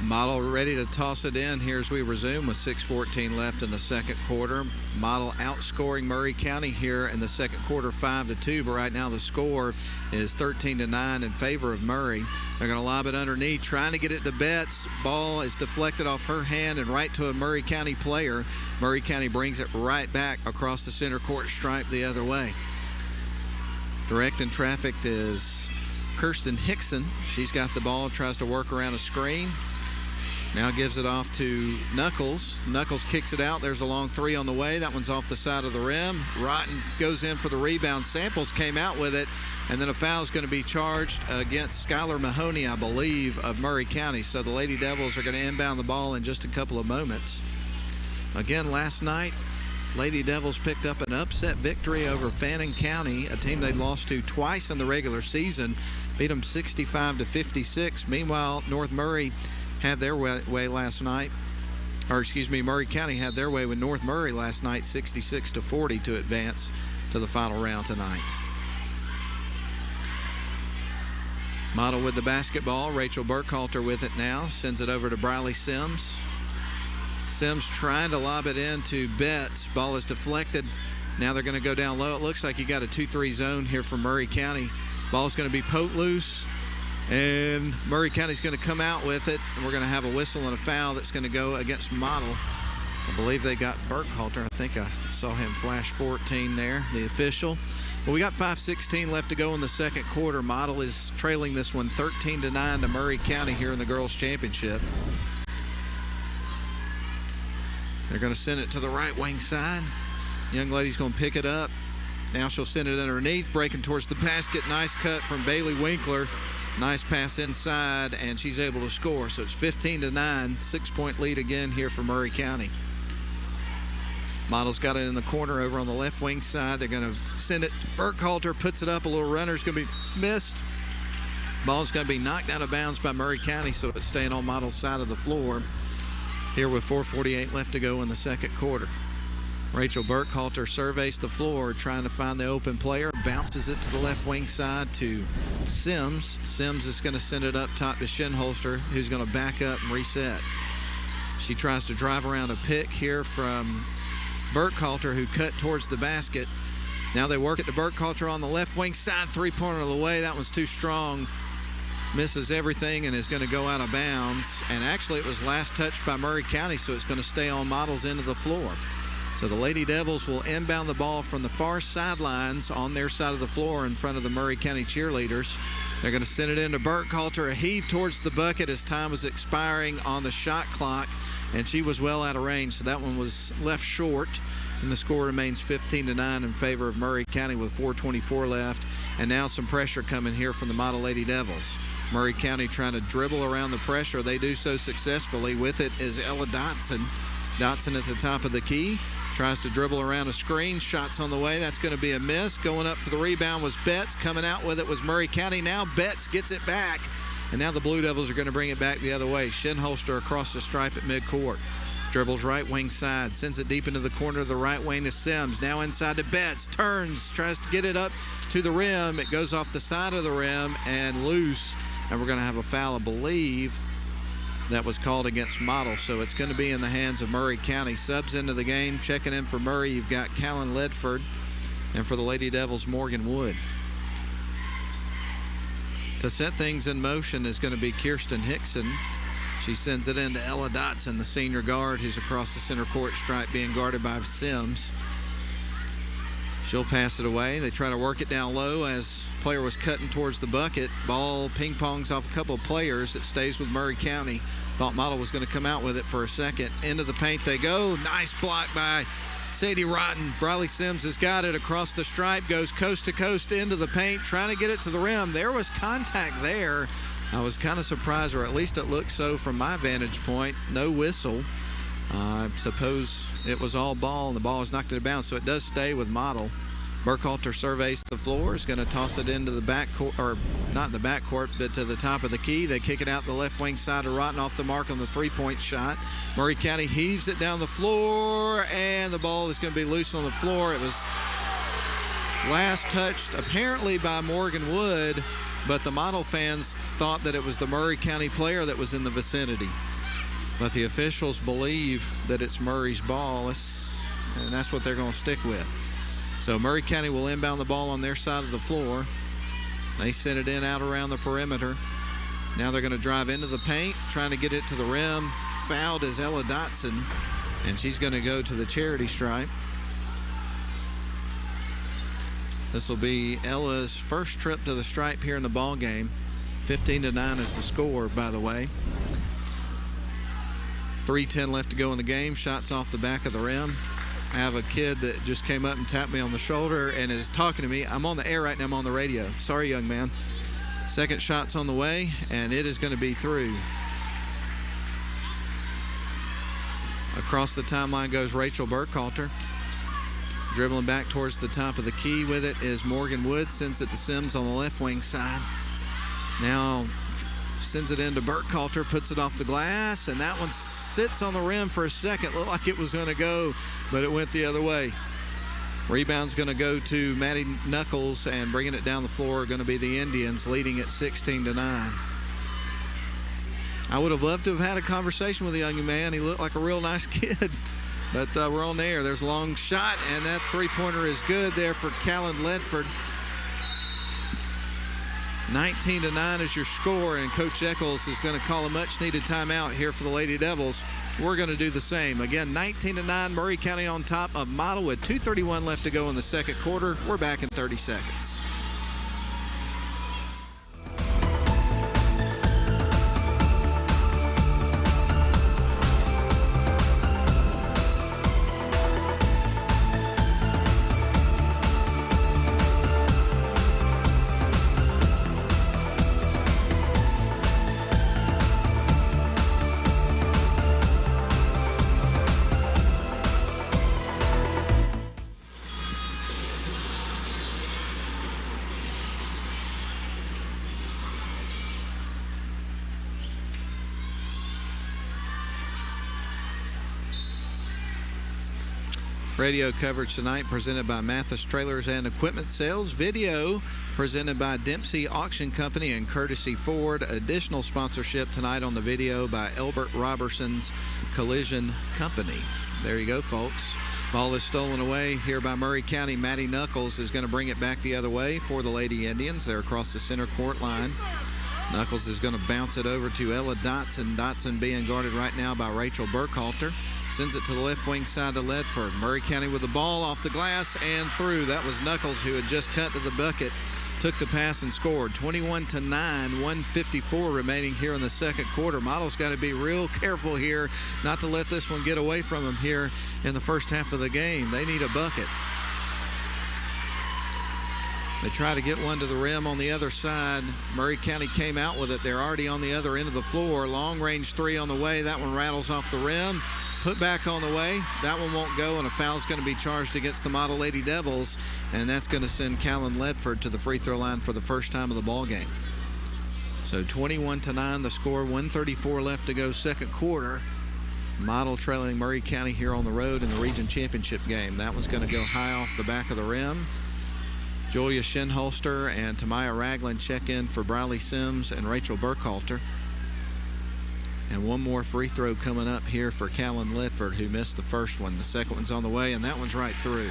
Model ready to toss it in here as we resume with 6:14 left in the second quarter. Model outscoring Murray County here in the second quarter 5-2, but right now the score is 13-9 in favor of Murray. They're going to lob it underneath, trying to get it to Betts. Ball is deflected off her hand and right to a Murray County player. Murray County brings it right back across the center court stripe the other way. Directing traffic is Kirsten Hickson. She's got the ball, tries to work around a screen. Now gives it off to Knuckles. Knuckles kicks it out. There's a long three on the way. That one's off the side of the rim. Rotten goes in for the rebound. Samples came out with it. And then a foul is going to be charged against Skylar Mahoney, I believe, of Murray County. So the Lady Devils are going to inbound the ball in just a couple of moments. Again, last night, Lady Devils picked up an upset victory over Fannin County, a team they'd lost to twice in the regular season. Beat them 65-56. Meanwhile, North Murray had their way last night, Murray County had their way with North Murray last night, 66-40 to advance to the final round tonight. Model with the basketball. Rachel Burkhalter with it now. Sends it over to Briley Sims. Sims trying to lob it into Betts. Ball is deflected. Now they're going to go down low. It looks like you got a 2-3 zone here for Murray County. Ball's going to be poked loose. And Murray County's going to come out with it, and we're going to have a whistle and a foul that's going to go against Model. I believe they got Burkhalter. I think I saw him flash 14 there, the official. But we got 5:16 left to go in the second quarter. Model is trailing this one 13-9 to Murray County here in the girls' championship. They're going to send it to the right wing side. Young lady's going to pick it up. Now she'll send it underneath, breaking towards the basket. Nice cut from Bailey Winkler. Nice pass inside, and she's able to score. So it's 15-9, 6-point lead again here for Murray County. Model's got it in the corner over on the left wing side. They're going to send it to Burkhalter, puts it up. A little runner's going to be missed. Ball's going to be knocked out of bounds by Murray County, so it's staying on Model's side of the floor here with 4:48 left to go in the second quarter. Rachel Burkhalter surveys the floor, trying to find the open player, bounces it to the left wing side to Sims. Sims is going to send it up top to Shinholster, who's going to back up and reset. She tries to drive around a pick here from Burkhalter, who cut towards the basket. Now they work it to Burkhalter on the left wing side, three-pointer of the way. That one's too strong. Misses everything and is going to go out of bounds. And actually it was last touched by Murray County, so it's going to stay on Model's end of the floor. So the Lady Devils will inbound the ball from the far sidelines on their side of the floor in front of the Murray County cheerleaders. They're going to send it into Burkhalter, a heave towards the bucket as time was expiring on the shot clock, and she was well out of range, so that one was left short, and the score remains 15-9 in favor of Murray County with 4:24 left. And now some pressure coming here from the Model Lady Devils. Murray County trying to dribble around the pressure. They do so successfully. With it is Ella Dotson. Dotson at the top of the key. Tries to dribble around a screen. Shots on the way. That's going to be a miss. Going up for the rebound was Betts. Coming out with it was Murray County. Now Betts gets it back. And now the Blue Devils are going to bring it back the other way. Shinholster across the stripe at midcourt. Dribbles right wing side. Sends it deep into the corner of the right wing to Sims. Now inside to Betts. Turns. Tries to get it up to the rim. It goes off the side of the rim and loose. And we're going to have a foul, I believe, that was called against Model. So it's going to be in the hands of Murray County. Subs into the game. Checking in for Murray, you've got Callan Ledford. And for the Lady Devils, Morgan Wood. To set things in motion is going to be Kirsten Hickson. She sends it into Ella Dotson, the senior guard, who's across the center court stripe being guarded by Sims. She'll pass it away. They try to work it down low as player was cutting towards the bucket. Ball ping-pongs off a couple of players. It stays with Murray County. Thought Model was going to come out with it for a second. Into the paint they go. Nice block by Sadie Rotten. Briley Sims has got it across the stripe. Goes coast to coast into the paint. Trying to get it to the rim. There was contact there. I was kind of surprised, or at least it looked so from my vantage point. No whistle. I suppose it was all ball, and the ball was knocked out of bounds, so it does stay with Model. Burkhalter surveys the floor, is going to toss it into the backcourt, or not the backcourt, but to the top of the key. They kick it out the left wing side to Rotten off the mark on the three-point shot. Murray County heaves it down the floor, and the ball is going to be loose on the floor. It was last touched apparently by Morgan Wood, but the Model fans thought that it was the Murray County player that was in the vicinity. But the officials believe that it's Murray's ball, and that's what they're going to stick with. So Murray County will inbound the ball on their side of the floor. They send it in out around the perimeter. Now they're going to drive into the paint, trying to get it to the rim. Fouled is Ella Dotson, and she's going to go to the charity stripe. This will be Ella's first trip to the stripe here in the ball game. 15-9 is the score, by the way. 3:10 left to go in the game. Shots off the back of the rim. I have a kid that just came up and tapped me on the shoulder and is talking to me. I'm on the air right now. I'm on the radio. Sorry, young man. Second shot's on the way, and it is going to be through. Across the timeline goes Rachel Burkhalter. Dribbling back towards the top of the key with it is Morgan Wood. Sends it to Sims on the left wing side. Now sends it into Burkhalter, puts it off the glass, and that one sits on the rim for a second. Looked like it was going to go, but it went the other way. Rebound's going to go to Maddie Knuckles, and bringing it down the floor are going to be the Indians, leading at 16-9. I would have loved to have had a conversation with the young man. He looked like a real nice kid, but we're on the air. There's a long shot, and that three-pointer is good there for Callan Ledford. 19-9 is your score, and Coach Eccles is going to call a much-needed timeout here for the Lady Devils. We're going to do the same. Again, 19-9, Murray County on top of Model with 2:31 left to go in the second quarter. We're back in 30 seconds. Radio coverage tonight presented by Mathis Trailers and Equipment Sales. Video presented by Dempsey Auction Company and Courtesy Ford. Additional sponsorship tonight on the video by Elbert Robertson's Collision Company. There you go, folks. Ball is stolen away here by Murray County. Maddie Knuckles is going to bring it back the other way for the Lady Indians. They're across the center court line. Knuckles is going to bounce it over to Ella Dotson. Dotson being guarded right now by Rachel Burkhalter. Sends it to the left wing side to Ledford. Murray County with the ball off the glass and through. That was Knuckles, who had just cut to the bucket, took the pass and scored. 21-9, 1:54 remaining here in the second quarter. Model's got to be real careful here not to let this one get away from them here in the first half of the game. They need a bucket. They try to get one to the rim on the other side. Murray County came out with it. They're already on the other end of the floor. Long-range three on the way. That one rattles off the rim. Put back on the way. That one won't go, and a foul's going to be charged against the Model Lady Devils, and that's going to send Callan Ledford to the free throw line for the first time of the ball game. So 21-9 the score, 1:34 left to go, second quarter. Model trailing Murray County here on the road in the region championship game. That one's going to go high off the back of the rim. Julia Shinholster and Tamaya Ragland check in for Briley Sims and Rachel Burkhalter. And one more free throw coming up here for Callan Ledford, who missed the first one. The second one's on the way, and that one's right through.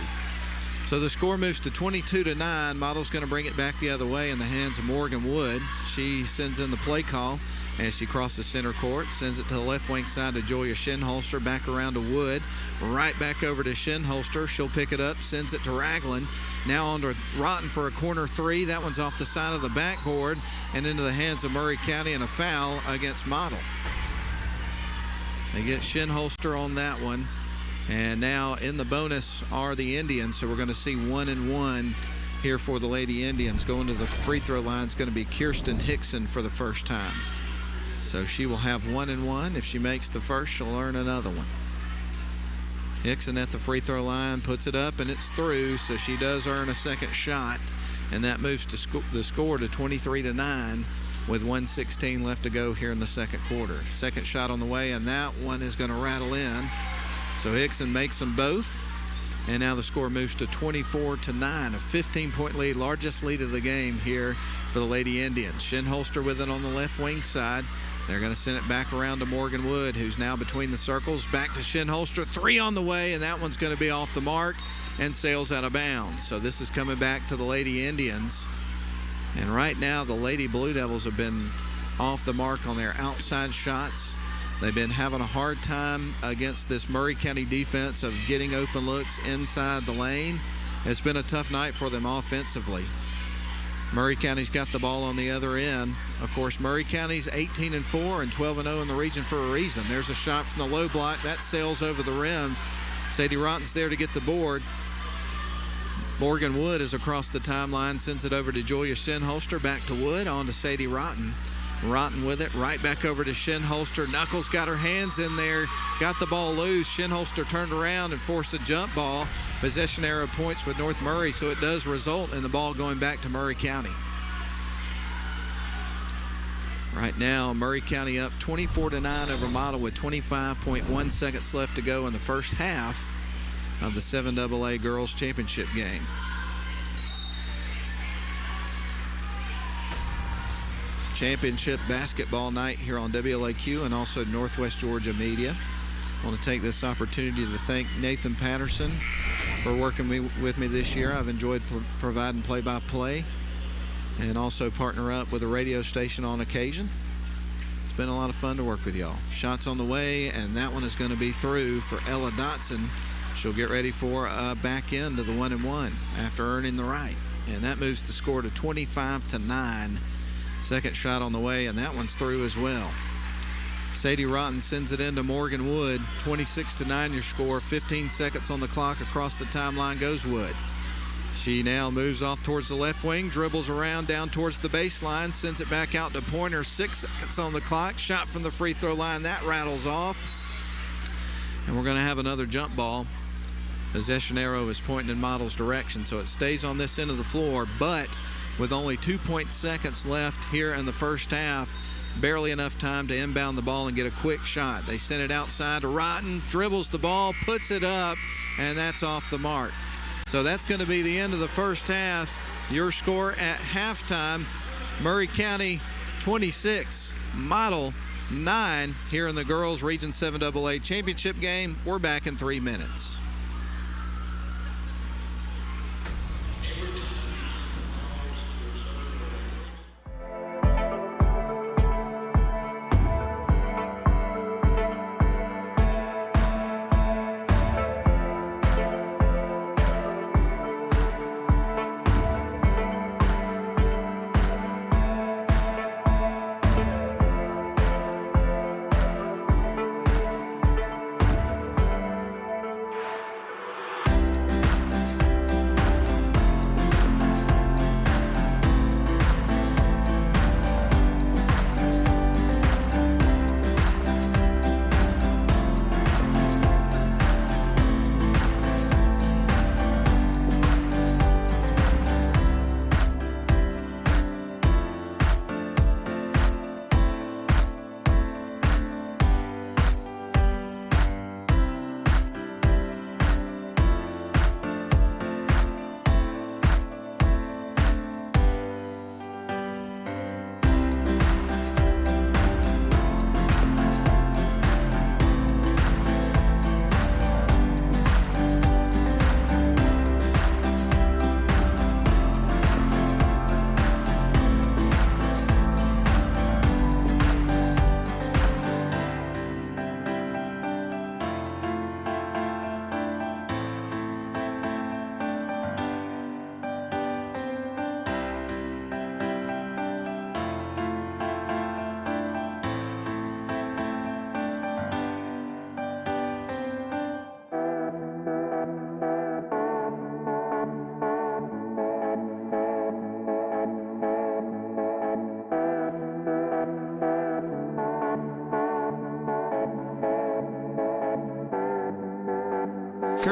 So the score moves to 22-9. Model's going to bring it back the other way in the hands of Morgan Wood. She sends in the play call as she crosses center court, sends it to the left wing side to Julia Shinholster, back around to Wood, right back over to Shinholster. She'll pick it up, sends it to Ragland. Now on to Rotten for a corner three. That one's off the side of the backboard and into the hands of Murray County, and a foul against Model. They get Shinholster on that one. And now in the bonus are the Indians, so we're going to see 1-1 here for the Lady Indians. Going to the free throw line is going to be Kirsten Hickson for the first time. So she will have 1-1. If she makes the first, she'll earn another one. Hickson at the free throw line puts it up, and it's through, so she does earn a second shot, and that moves to the score to 23-9 with 1:16 left to go here in the second quarter. Second shot on the way, and that one is going to rattle in. So Hickson makes them both, and now the score moves to 24-9, a 15-point lead, largest lead of the game here for the Lady Indians. Shinholster with it on the left wing side. They're going to send it back around to Morgan Wood, who's now between the circles. Back to Shinholster, three on the way, and that one's going to be off the mark and sails out of bounds. So this is coming back to the Lady Indians. And right now the Lady Blue Devils have been off the mark on their outside shots. They've been having a hard time against this Murray County defense of getting open looks inside the lane. It's been a tough night for them offensively. Murray County's got the ball on the other end. Of course, Murray County's 18-4 and 12-0 in the region for a reason. There's a shot from the low block. That sails over the rim. Sadie Rotten's there to get the board. Morgan Wood is across the timeline, sends it over to Julia Shinholster, back to Wood, on to Sadie Rotten. Rotten with it, right back over to Shinholster. Knuckles got her hands in there, got the ball loose. Shinholster turned around and forced a jump ball. Possession arrow points with North Murray, so it does result in the ball going back to Murray County. Right now, Murray County up 24-9 over Model with 25.1 seconds left to go in the first half of the 7AA Girls Championship game. Championship basketball night here on WLAQ and also Northwest Georgia Media. I want to take this opportunity to thank Nathan Patterson for working with me this year. I've enjoyed providing play-by-play and also partner up with a radio station on occasion. It's been a lot of fun to work with y'all. Shots on the way, and that one is going to be through for Ella Dotson. She'll get ready for a back end to the 1-1 after earning the right. And that moves the score to 25-9. Second shot on the way, and that one's through as well. Sadie Rotten sends it into Morgan Wood. 26-9 your score. 15 seconds on the clock. Across the timeline goes Wood. She now moves off towards the left wing, dribbles around down towards the baseline, sends it back out to Pointer. 6 seconds on the clock. Shot from the free throw line. That rattles off. And we're going to have another jump ball. Possession arrow is pointing in Model's direction, so it stays on this end of the floor, but with only 2 seconds left here in the first half, barely enough time to inbound the ball and get a quick shot. They send it outside to Rotten, dribbles the ball, puts it up, and that's off the mark. So that's going to be the end of the first half. Your score at halftime, Murray County 26, Model 9 here in the Girls Region 7AA Championship game. We're back in 3 minutes.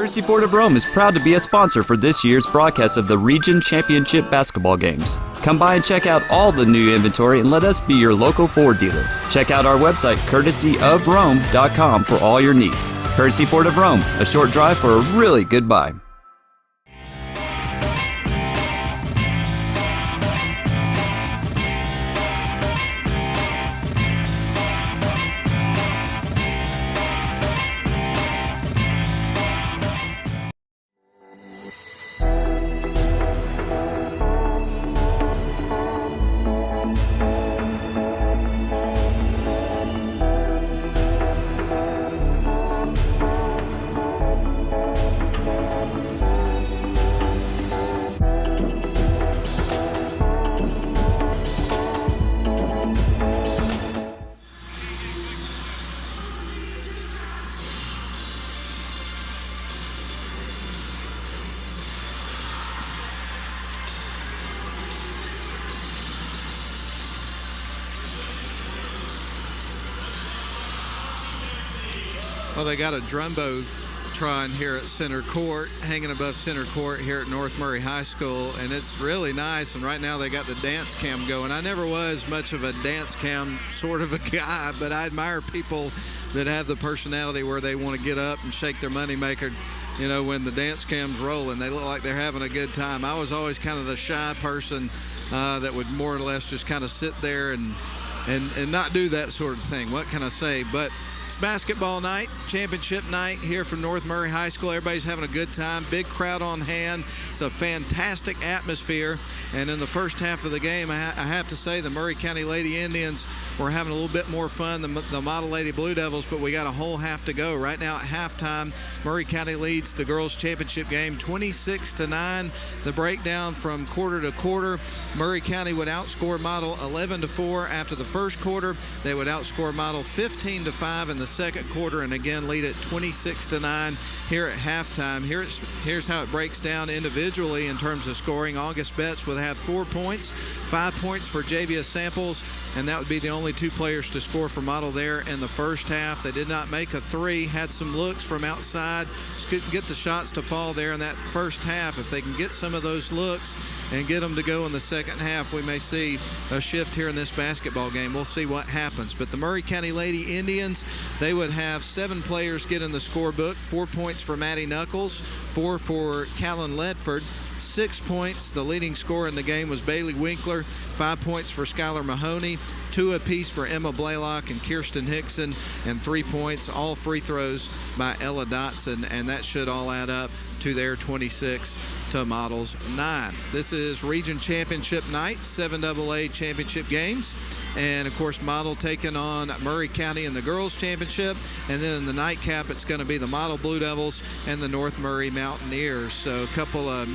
Courtesy Ford of Rome is proud to be a sponsor for this year's broadcast of the Region Championship Basketball Games. Come by and check out all the new inventory and let us be your local Ford dealer. Check out our website, courtesyofrome.com, for all your needs. Courtesy Ford of Rome, a short drive for a really good buy. Well, they got a Drumbotron here at center court, hanging above center court here at North Murray High School, and it's really nice. And right now they got the dance cam going. I never was much of a dance cam sort of a guy, but I admire people that have the personality where they want to get up and shake their moneymaker, you know, when the dance cam's rolling. They look like they're having a good time. I was always kind of the shy person that would more or less just kind of sit there and not do that sort of thing. What can I say? But basketball night, championship night here from North Murray High School. Everybody's having a good time, big crowd on hand. It's a fantastic atmosphere. And in the first half of the game, I have to say the Murray County Lady Indians were having a little bit more fun than the Model Lady Blue Devils, but we got a whole half to go. Right now at halftime, Murray County leads the girls' championship game 26-9. The breakdown from quarter to quarter, Murray County would outscore Model 11-4 after the first quarter. They would outscore Model 15-5 in the second quarter, and again lead at 26-9 here at halftime. Here's how it breaks down individually in terms of scoring. August Betts would have 4 points, 5 points for Javia Samples, and that would be the only two players to score for Model there in the first half. They did not make a three, had some looks from outside, just couldn't get the shots to fall there in that first half. If they can get some of those looks and get them to go in the second half, we may see a shift here in this basketball game. We'll see what happens. But the Murray County Lady Indians, they would have 7 players get in the scorebook. 4 points for Maddie Knuckles, 4 for Callan Ledford, 6 points. The leading scorer in the game was Bailey Winkler. 5 points for Skylar Mahoney, 2 apiece for Emma Blaylock and Kirsten Hickson, and 3 points, all free throws by Ella Dotson, and that should all add up to their 26 to Model's 9. This is Region Championship night, 7AA championship games. And, of course, Model taking on Murray County in the girls' championship. And then in the nightcap, it's going to be the Model Blue Devils and the North Murray Mountaineers. So a couple of,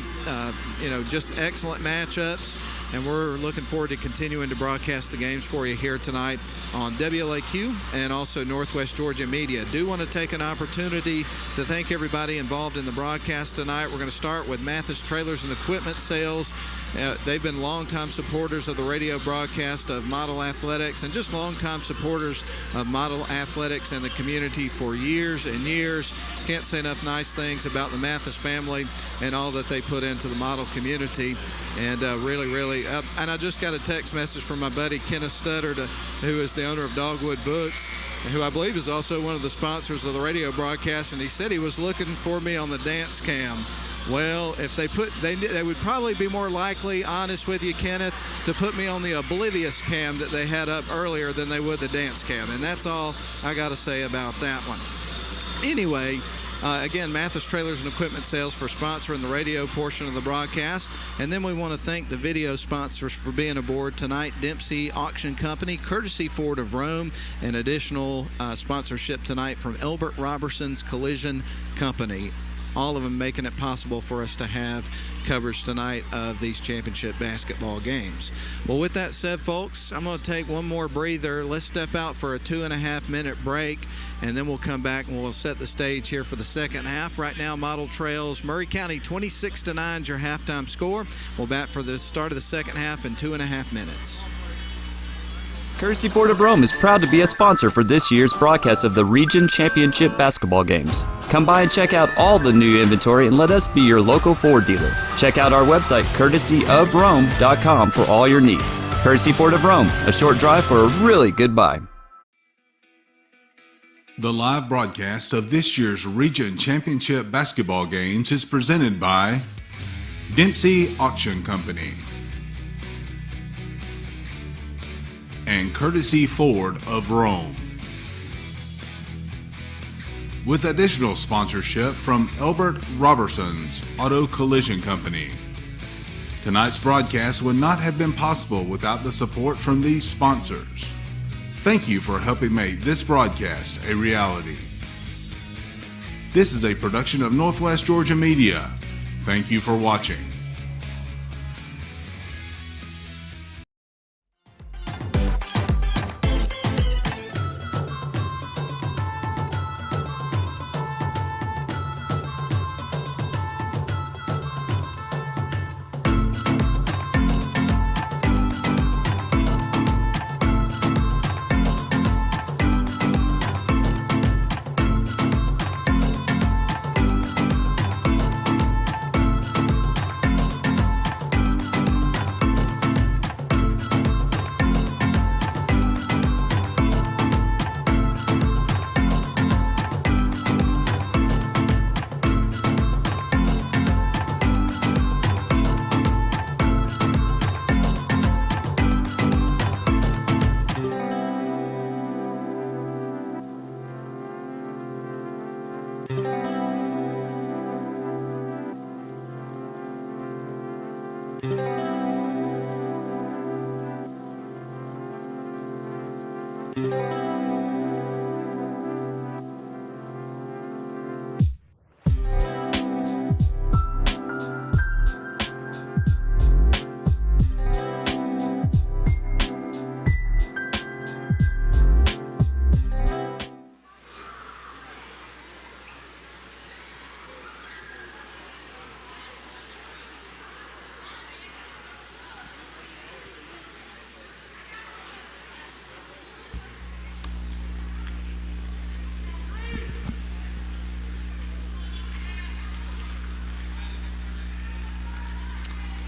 just excellent matchups. And we're looking forward to continuing to broadcast the games for you here tonight on WLAQ and also Northwest Georgia Media. Do want to take an opportunity to thank everybody involved in the broadcast tonight. We're going to start with Mathis Trailers and Equipment Sales. They've been longtime supporters of the radio broadcast of Model Athletics and just longtime supporters of Model Athletics and the community for years and years. Can't say enough nice things about the Mathis family and all that they put into the Model community. And really, and I just got a text message from my buddy Kenneth Studdard, who is the owner of Dogwood Books, who I believe is also one of the sponsors of the radio broadcast, and he said he was looking for me on the dance cam. Well, if they would probably be more likely, honest with you, Kenneth, to put me on the Oblivious cam that they had up earlier than they would the dance cam. And that's all I got to say about that one. Anyway, again, Mathis Trailers and Equipment Sales for sponsoring the radio portion of the broadcast. And then we want to thank the video sponsors for being aboard tonight. Dempsey Auction Company, Courtesy Ford of Rome, and additional sponsorship tonight from Elbert Robertson's Collision Company. All of them making it possible for us to have coverage tonight of these championship basketball games. Well, with that said, folks, I'm going to take one more breather. Let's step out for a 2.5-minute break, and then we'll come back and we'll set the stage here for the second half. Right now, Model trails Murray County 26-9 is your halftime score. We'll bat for the start of the second half in 2.5 minutes. Courtesy Ford of Rome is proud to be a sponsor for this year's broadcast of the Region Championship basketball games. Come by and check out all the new inventory and let us be your local Ford dealer. Check out our website, courtesyofrome.com, for all your needs. Courtesy Ford of Rome, a short drive for a really good buy. The live broadcast of this year's Region Championship basketball games is presented by Dempsey Auction Company and Courtesy Ford of Rome, with additional sponsorship from Elbert Robertson's Auto Collision Company. Tonight's broadcast would not have been possible without the support from these sponsors. Thank you for helping make this broadcast a reality. This is a production of Northwest Georgia Media. Thank you for watching.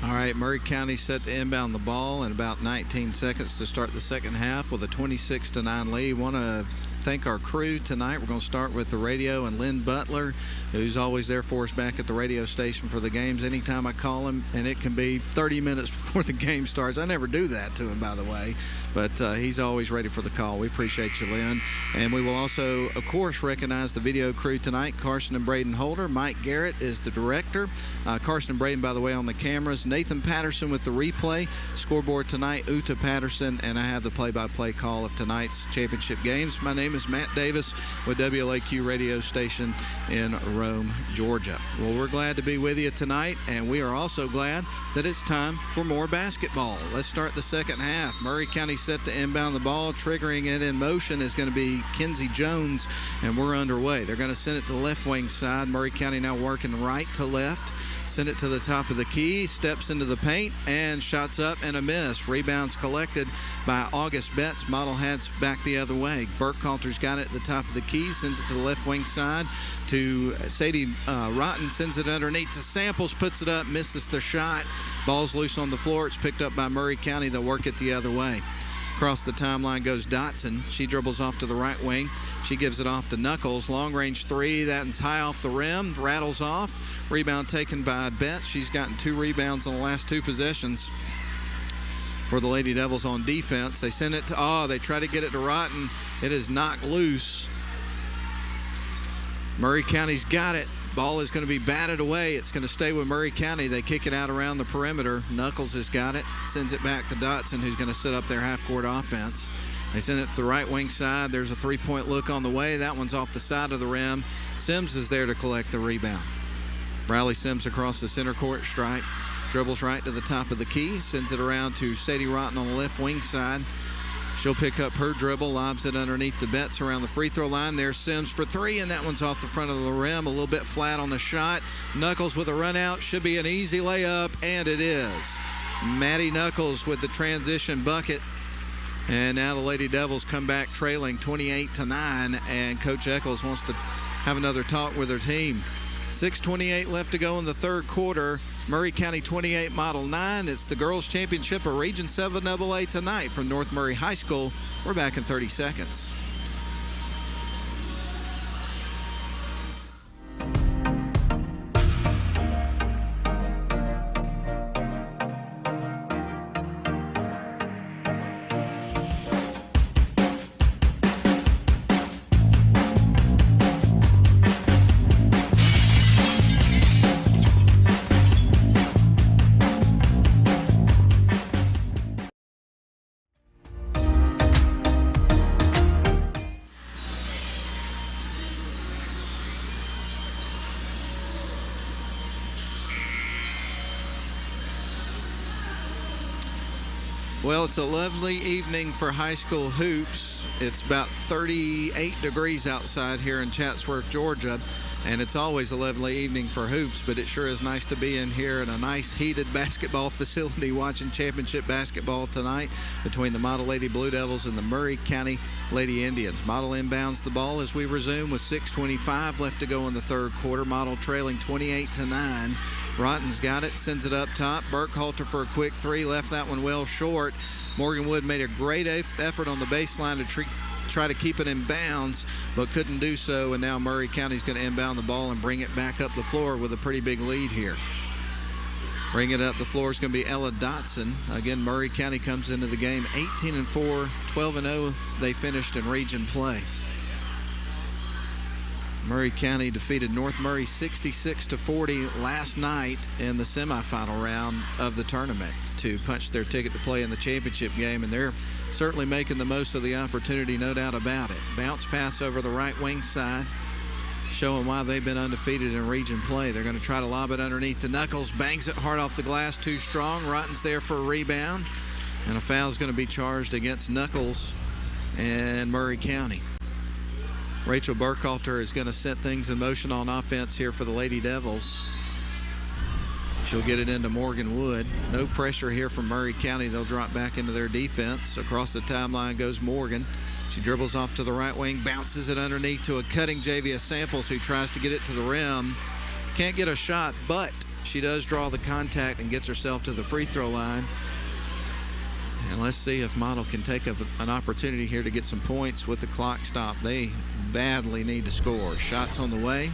All right, Maury County set to inbound the ball in about 19 seconds to start the second half with a 26-9 lead. Want to thank our crew tonight. We're going to start with the radio and Lynn Butler, who's always there for us back at the radio station for the games anytime I call him, and it can be 30 minutes before the game starts. I never do that to him, by the way, but he's always ready for the call. We appreciate you, Lynn. And we will also, of course, recognize the video crew tonight, Carson and Braden Holder. Mike Garrett is the director. Carson and Braden, by the way, on the cameras. Nathan Patterson with the replay. Scoreboard tonight, Uta Patterson, and I have the play-by-play call of tonight's championship games. My name is Matt Davis with WLAQ Radio Station in Rome, Georgia. Well, we're glad to be with you tonight, and we are also glad that it's time for more basketball. Let's start the second half. Maury County set to inbound the ball. Triggering it in motion is going to be Kenzie Jones, and we're underway. They're going to send it to the left wing side. Maury County now working right to left. Send it to the top of the key, steps into the paint, and shots up and a miss. Rebounds collected by August Betts. Model Hats back the other way. Burkhalter's got it at the top of the key, sends it to the left wing side to Sadie Rotten, sends it underneath to Samples, puts it up, misses the shot. Ball's loose on the floor. It's picked up by Maury County. They'll work it the other way. Across the timeline goes Dotson. She dribbles off to the right wing. She gives it off to Knuckles. Long range three. That's high off the rim. Rattles off. Rebound taken by Betts. She's gotten 2 rebounds on the last 2 possessions for the Lady Devils on defense. They send it to, they try to get it to Rotten. It is knocked loose. Maury County's got it. Ball is going to be batted away. It's going to stay with Maury County. They kick it out around the perimeter. Knuckles has got it. Sends it back to Dotson, who's going to set up their half-court offense. They send it to the right wing side. There's a 3-point look on the way. That one's off the side of the rim. Sims is there to collect the rebound. Bradley Sims across the center court stripe. Dribbles right to the top of the key. Sends it around to Sadie Rotten on the left wing side. She'll pick up her dribble, lobs it underneath the Betts around the free throw line. There's Sims for 3, and that one's off the front of the rim. A little bit flat on the shot. Knuckles with a run out. Should be an easy layup, and it is. Maddie Knuckles with the transition bucket. And now the Lady Devils come back trailing 28-9, and Coach Eccles wants to have another talk with her team. 6:28 left to go in the third quarter. Murray County 28, Model 9. It's the Girls Championship of Region 7 AA tonight from North Murray High School. We're back in 30 seconds. Well, it's a lovely evening for high school hoops. It's about 38 degrees outside here in Chatsworth, Georgia, and it's always a lovely evening for hoops, but it sure is nice to be in here in a nice heated basketball facility watching championship basketball tonight between the Model Lady Blue Devils and the Murray County Lady Indians. Model inbounds the ball as we resume with 6:25 left to go in the third quarter. Model trailing 28-9. Rotten's got it, sends it up top. Burkhalter for a quick three, left that one well short. Morgan Wood made a great effort on the baseline to try to keep it in bounds, but couldn't do so, and now Murray County's going to inbound the ball and bring it back up the floor with a pretty big lead here. Bring it up the floor is going to be Ella Dotson. Again, Murray County comes into the game 18-4, 12-0 they finished in region play. Murray County defeated North Murray 66-40 last night in the semifinal round of the tournament to punch their ticket to play in the championship game, and they're certainly making the most of the opportunity, no doubt about it. Bounce pass over the right wing side, showing why they've been undefeated in region play. They're going to try to lob it underneath to Knuckles, bangs it hard off the glass, too strong. Rotten's there for a rebound, and a foul is going to be charged against Knuckles and Murray County. Rachel Burkhalter is going to set things in motion on offense here for the Lady Devils. She'll get it into Morgan Wood. No pressure here from Murray County. They'll drop back into their defense. Across the timeline goes Morgan. She dribbles off to the right wing, bounces it underneath to a cutting Javia Samples, who tries to get it to the rim. Can't get a shot, but she does draw the contact and gets herself to the free throw line. And let's see if Model can take an opportunity here to get some points with the clock stopped. They badly need to score. Shots on the way,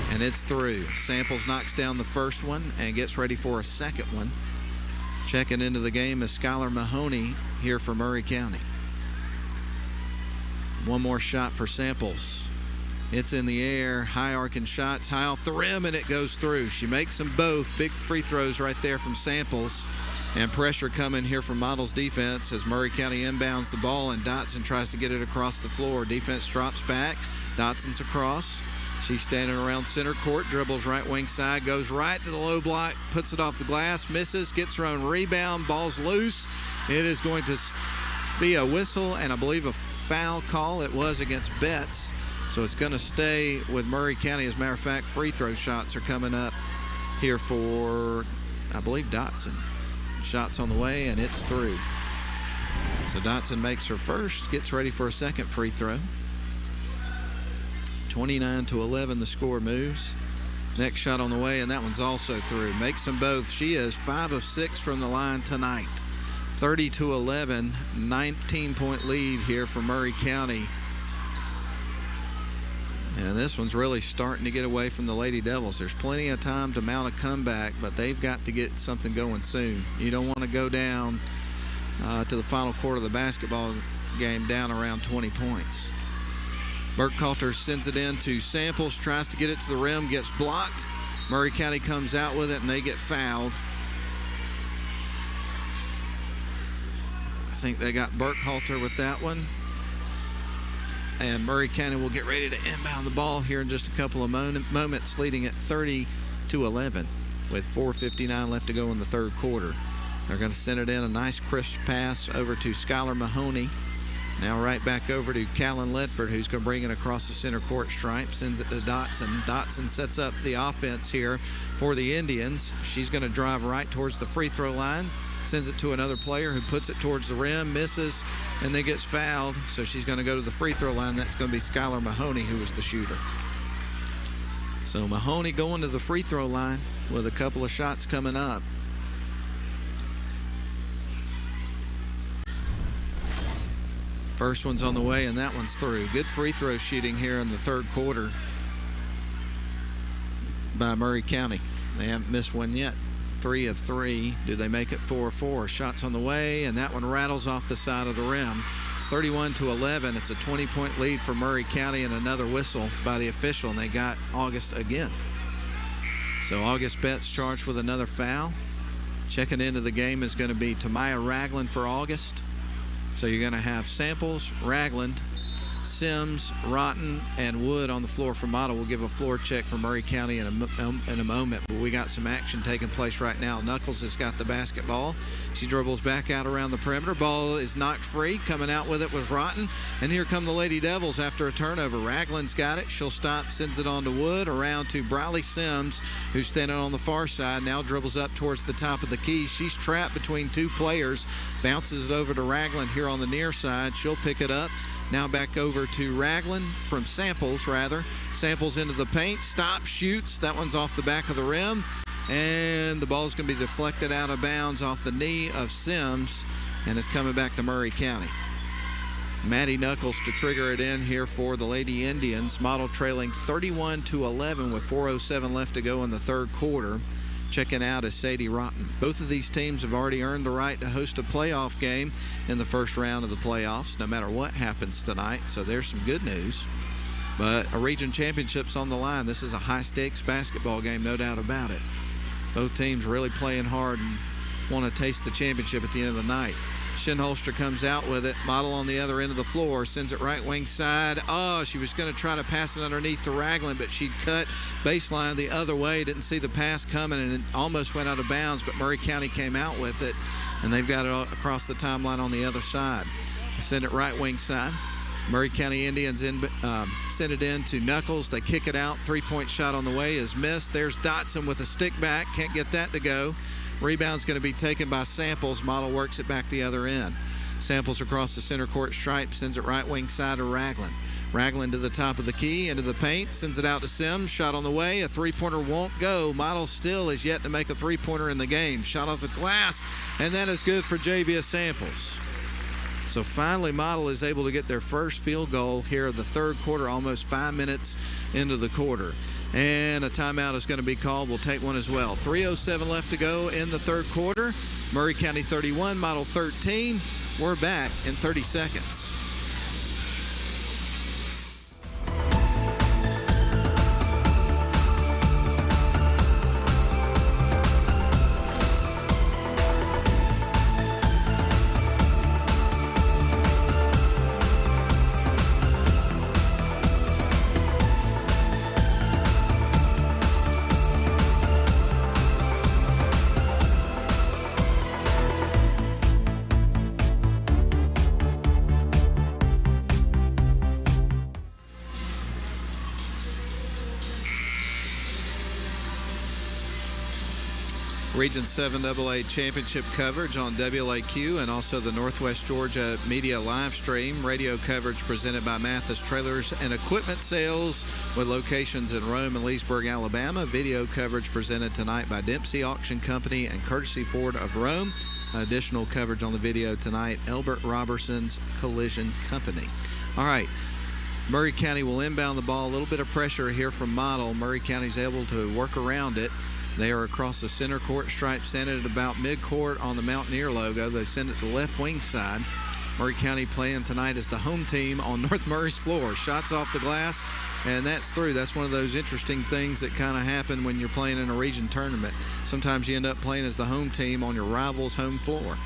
and it's through. Samples knocks down the first one and gets ready for a second one. Checking into the game is Skylar Mahoney here for Murray County. One more shot for Samples. It's in the air, high arcing shots, high off the rim, and it goes through. She makes them both. Big free throws right there from Samples. And pressure coming here from Model's defense as Murray County inbounds the ball, and Dotson tries to get it across the floor. Defense drops back. Dotson's across. She's standing around center court, dribbles right wing side, goes right to the low block, puts it off the glass, misses, gets her own rebound, ball's loose. It is going to be a whistle and I believe a foul call. It was against Betts. So it's going to stay with Murray County. As a matter of fact, free throw shots are coming up here for, I believe, Dotson. Shots on the way, and it's through. So Dotson makes her first, gets ready for a second free throw. 29-11, the score moves. Next shot on the way, and that one's also through. Makes them both. She is 5 of 6 from the line tonight. 30-11, 19-point lead here for Murray County. And this one's really starting to get away from the Lady Devils. There's plenty of time to mount a comeback, but they've got to get something going soon. You don't want to go down to the final quarter of the basketball game down around 20 points. Burkhalter sends it in to Samples, tries to get it to the rim, gets blocked. Murray County comes out with it, and they get fouled. I think they got Burkhalter with that one. And Murray County will get ready to inbound the ball here in just a couple of moments, leading at 30-11 with 4:59 left to go in the third quarter. They're going to send it in, a nice crisp pass over to Skylar Mahoney. Now right back over to Callan Ledford, who's going to bring it across the center court stripe, sends it to Dotson. Dotson sets up the offense here for the Indians. She's going to drive right towards the free throw line, sends it to another player who puts it towards the rim, misses, and then gets fouled. So she's going to go to the free throw line. That's going to be Skylar Mahoney, who was the shooter. So Mahoney going to the free throw line with a couple of shots coming up. First one's on the way, and that one's through. Good free throw shooting here in the third quarter by Murray County. They haven't missed one yet. 3 of 3. Do they make it 4 of 4? Shots on the way, and that one rattles off the side of the rim. 31-11. It's a 20-point lead for Murray County, and another whistle by the official, and they got August again. So August Betts charged with another foul. Checking into the game is going to be Tamaya Ragland for August. So you're going to have Samples, Ragland, Sims, Rotten, and Wood on the floor for Model. We'll give a floor check for Murray County in a moment, but we got some action taking place right now. Knuckles has got the basketball. She dribbles back out around the perimeter. Ball is knocked free. Coming out with it was Rotten, and here come the Lady Devils after a turnover. Ragland's got it. She'll stop, sends it on to Wood, around to Briley Sims, who's standing on the far side. Now dribbles up towards the top of the key. She's trapped between two players. Bounces it over to Ragland here on the near side. She'll pick it up. Now back over to Ragland from Samples, rather. Samples into the paint, stops, shoots. That one's off the back of the rim. And the ball's going to be deflected out of bounds off the knee of Sims. And it's coming back to Murray County. Maddie Knuckles to trigger it in here for the Lady Indians. Model trailing 31-11 with 4:07 left to go in the third quarter. Checking out is Sadie Rotten. Both of these teams have already earned the right to host a playoff game in the first round of the playoffs, no matter what happens tonight. So there's some good news. But a region championship's on the line. This is a high-stakes basketball game, no doubt about it. Both teams really playing hard and want to taste the championship at the end of the night. Shinholster comes out with it. Model on the other end of the floor, sends it right wing side. Oh, she was going to try to pass it underneath to Ragland, but she cut baseline the other way. Didn't see the pass coming, and it almost went out of bounds, but Murray County came out with it, and they've got it across the timeline on the other side. They send it right wing side. Murray County Indians send it in to Knuckles. They kick it out. Three-point shot on the way is missed. There's Dotson with a stick back. Can't get that to go. Rebound's going to be taken by Samples. Model works it back the other end. Samples across the center court stripe, sends it right wing side to Ragland. Ragland to the top of the key, into the paint, sends it out to Sims. Shot on the way. A three-pointer won't go. Model still is yet to make a three-pointer in the game. Shot off the glass, and that is good for JVS Samples. So finally, Model is able to get their first field goal here of the third quarter, almost 5 minutes into the quarter. And a timeout is going to be called. We'll take one as well. 3:07 left to go in the third quarter. Murray County 31, Model 13. We're back in 30 seconds. Region 7 AA Championship coverage on WLAQ and also the Northwest Georgia Media live stream. Radio coverage presented by Mathis Trailers and Equipment Sales with locations in Rome and Leesburg, Alabama. Video coverage presented tonight by Dempsey Auction Company and Courtesy Ford of Rome. Additional coverage on the video tonight, Elbert Robertson's Collision Company. All right. Murray County will inbound the ball. A little bit of pressure here from Model. Murray County's able to work around it. They are across the center court stripe, send it at about midcourt on the Mountaineer logo. They send it to the left wing side. Murray County playing tonight as the home team on North Murray's floor. Shots off the glass, and that's through. That's one of those interesting things that kind of happen when you're playing in a region tournament. Sometimes you end up playing as the home team on your rival's home floor.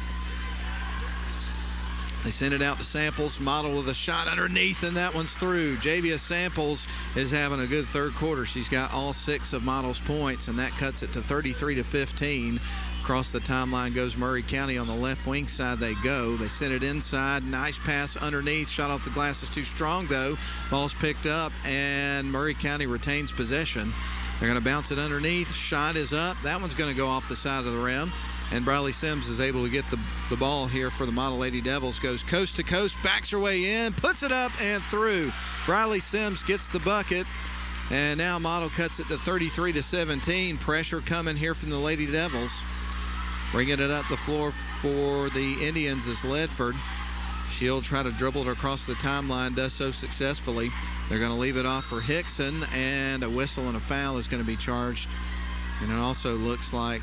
They send it out to Samples. Model with a shot underneath, and that one's through. JVS Samples is having a good third quarter. She's got all 6 of Model's points, and that cuts it to 33-15. Across the timeline goes Murray County. On the left wing side they go. They send it inside. Nice pass underneath. Shot off the glass is too strong, though. Ball's picked up, and Murray County retains possession. They're going to bounce it underneath. Shot is up. That one's going to go off the side of the rim. And Briley Sims is able to get the ball here for the Model Lady Devils. Goes coast to coast, backs her way in, puts it up and through. Briley Sims gets the bucket. And now Model cuts it to 33-17. Pressure coming here from the Lady Devils. Bringing it up the floor for the Indians is Ledford. She'll try to dribble it across the timeline, does so successfully. They're going to leave it off for Hickson, and a whistle and a foul is going to be charged. And it also looks like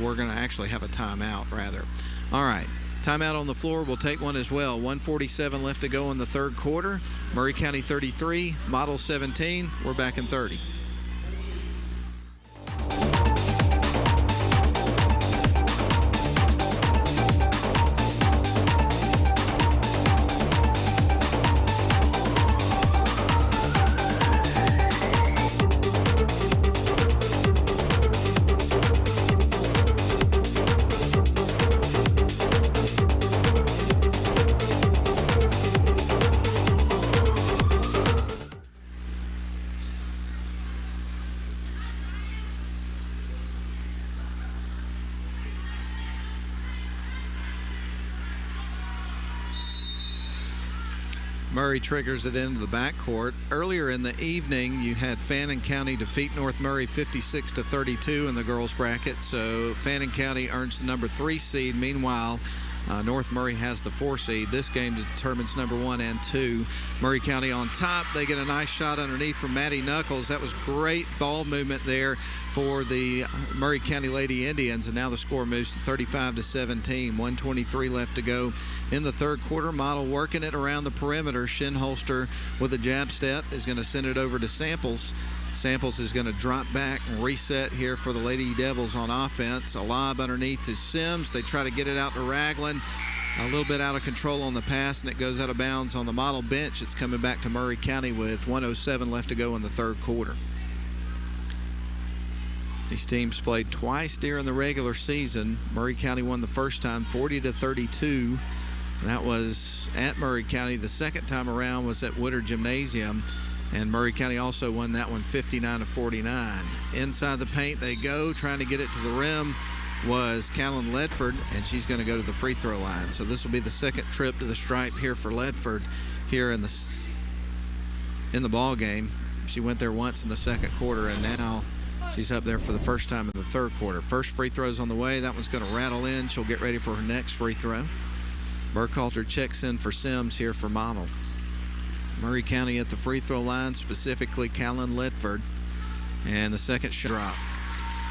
we're going to actually have a timeout, rather. All right, timeout on the floor. We'll take one as well. 1:47 left to go in the third quarter. Murray County 33, Model 17. We're back in 30. Murray triggers it into the backcourt. Earlier in the evening, you had Fannin County defeat North Murray 56-32 in the girls' bracket. So Fannin County earns the number 3 seed. Meanwhile, North Murray has the 4 seed. This game determines number 1 and 2. Murray County on top. They get a nice shot underneath from Maddie Knuckles. That was great ball movement there for the Murray County Lady Indians, and now the score moves to 35-17. 1:23 left to go in the third quarter. Model working it around the perimeter. Shinholster with a jab step is going to send it over to Samples. Samples is going to drop back and reset here for the Lady Devils on offense. A lob underneath to Sims. They try to get it out to Ragland. A little bit out of control on the pass, and it goes out of bounds on the Model bench. It's coming back to Murray County with 1:07 left to go in the third quarter. These teams played twice during the regular season. Murray County won the first time, 40-32. That was at Murray County. The second time around was at Woodard Gymnasium. And Murray County also won that one 59-49. Inside the paint they go, trying to get it to the rim was Callan Ledford, and she's going to go to the free throw line. So this will be the second trip to the stripe here for Ledford here in the ball game. She went there once in the second quarter, and now she's up there for the first time in the third quarter. First free throw's on the way. That one's going to rattle in. She'll get ready for her next free throw. Burkhalter checks in for Sims here for Model. Murray County at the free throw line, specifically Callan Ledford. And the second shot drop.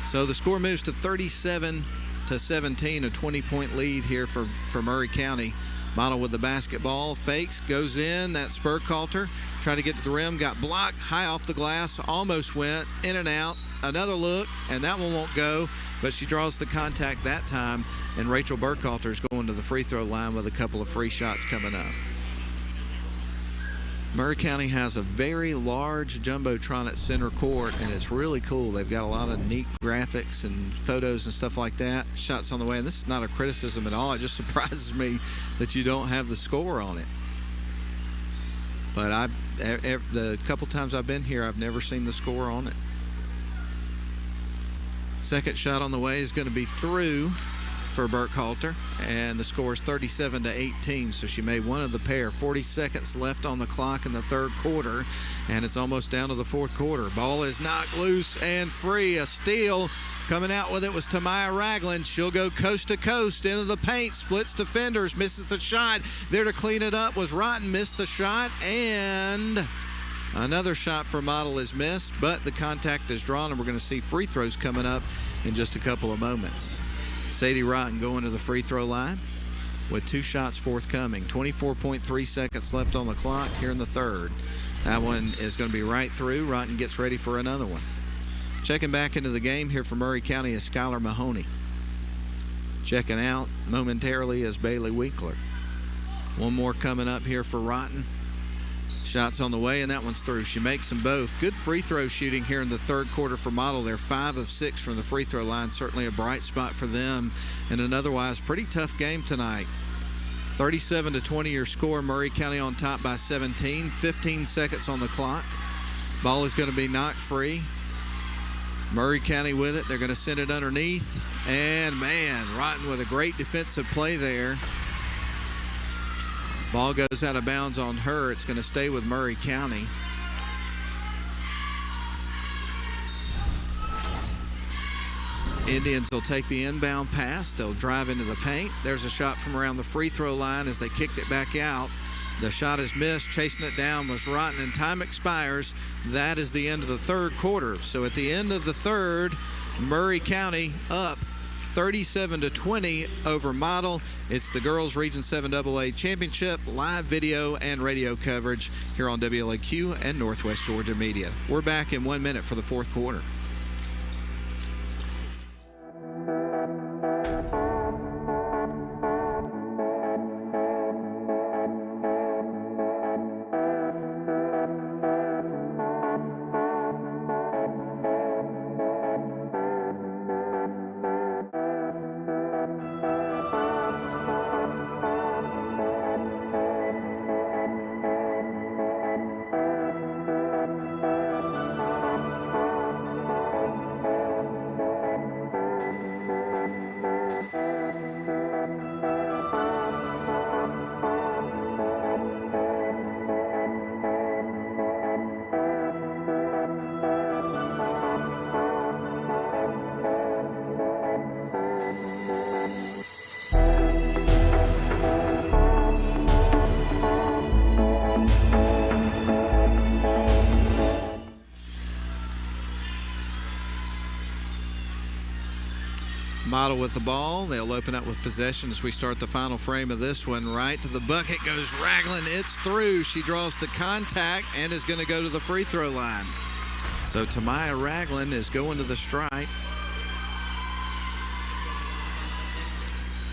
So the score moves to 37-17, a 20-point lead here for Murray County. Model with the basketball, fakes, goes in. That's Burkhalter. Tried to get to the rim, got blocked, high off the glass, almost went, in and out. Another look, and that one won't go, but she draws the contact that time, and Rachel Burkhalter is going to the free throw line with a couple of free shots coming up. Murray County has a very large jumbotron at center court, and it's really cool. They've got a lot of neat graphics and photos and stuff like that. Shots on the way, and this is not a criticism at all. It just surprises me that you don't have the score on it. But the couple times I've been here, I've never seen the score on it. Second shot on the way is going to be through for Burkhalter, and the score is 37-18, so she made one of the pair. 40 seconds left on the clock in the third quarter, and it's almost down to the fourth quarter. Ball is knocked loose and free. A steal. Coming out with it was Tamaya Ragland. She'll go coast to coast into the paint, splits defenders, misses the shot. There to clean it up was Rotten, missed the shot, and another shot for Model is missed, but the contact is drawn, and we're going to see free throws coming up in just a couple of moments. Sadie Rotten going to the free throw line with 2 shots forthcoming. 24.3 seconds left on the clock here in the third. That one is going to be right through. Rotten gets ready for another one. Checking back into the game here for Murray County is Skylar Mahoney. Checking out momentarily is Bailey Winkler. One more coming up here for Rotten. Shots on the way, and that one's through. She makes them both. Good free throw shooting here in the third quarter for Model. They're 5 of 6 from the free throw line. Certainly a bright spot for them in an otherwise pretty tough game tonight. 37-20 your score. Murray County on top by 17. 15 seconds on the clock. Ball is going to be knocked free. Murray County with it. They're going to send it underneath. And, man, Rotten with a great defensive play there. Ball goes out of bounds on her. It's going to stay with Murray County. Indians will take the inbound pass. They'll drive into the paint. There's a shot from around the free throw line as they kicked it back out. The shot is missed. Chasing it down was Rotten, and time expires. That is the end of the third quarter. So at the end of the third, Murray County up 37-20 over Model. It's the Girls Region 7 AA Championship, live video and radio coverage here on WLAQ and Northwest Georgia Media. We're back in 1 minute for the fourth quarter. Model with the ball. They'll open up with possession as we start the final frame of this one. Right to the bucket goes Ragland. It's through. She draws the contact and is going to go to the free throw line. So Tamaya Ragland is going to the strike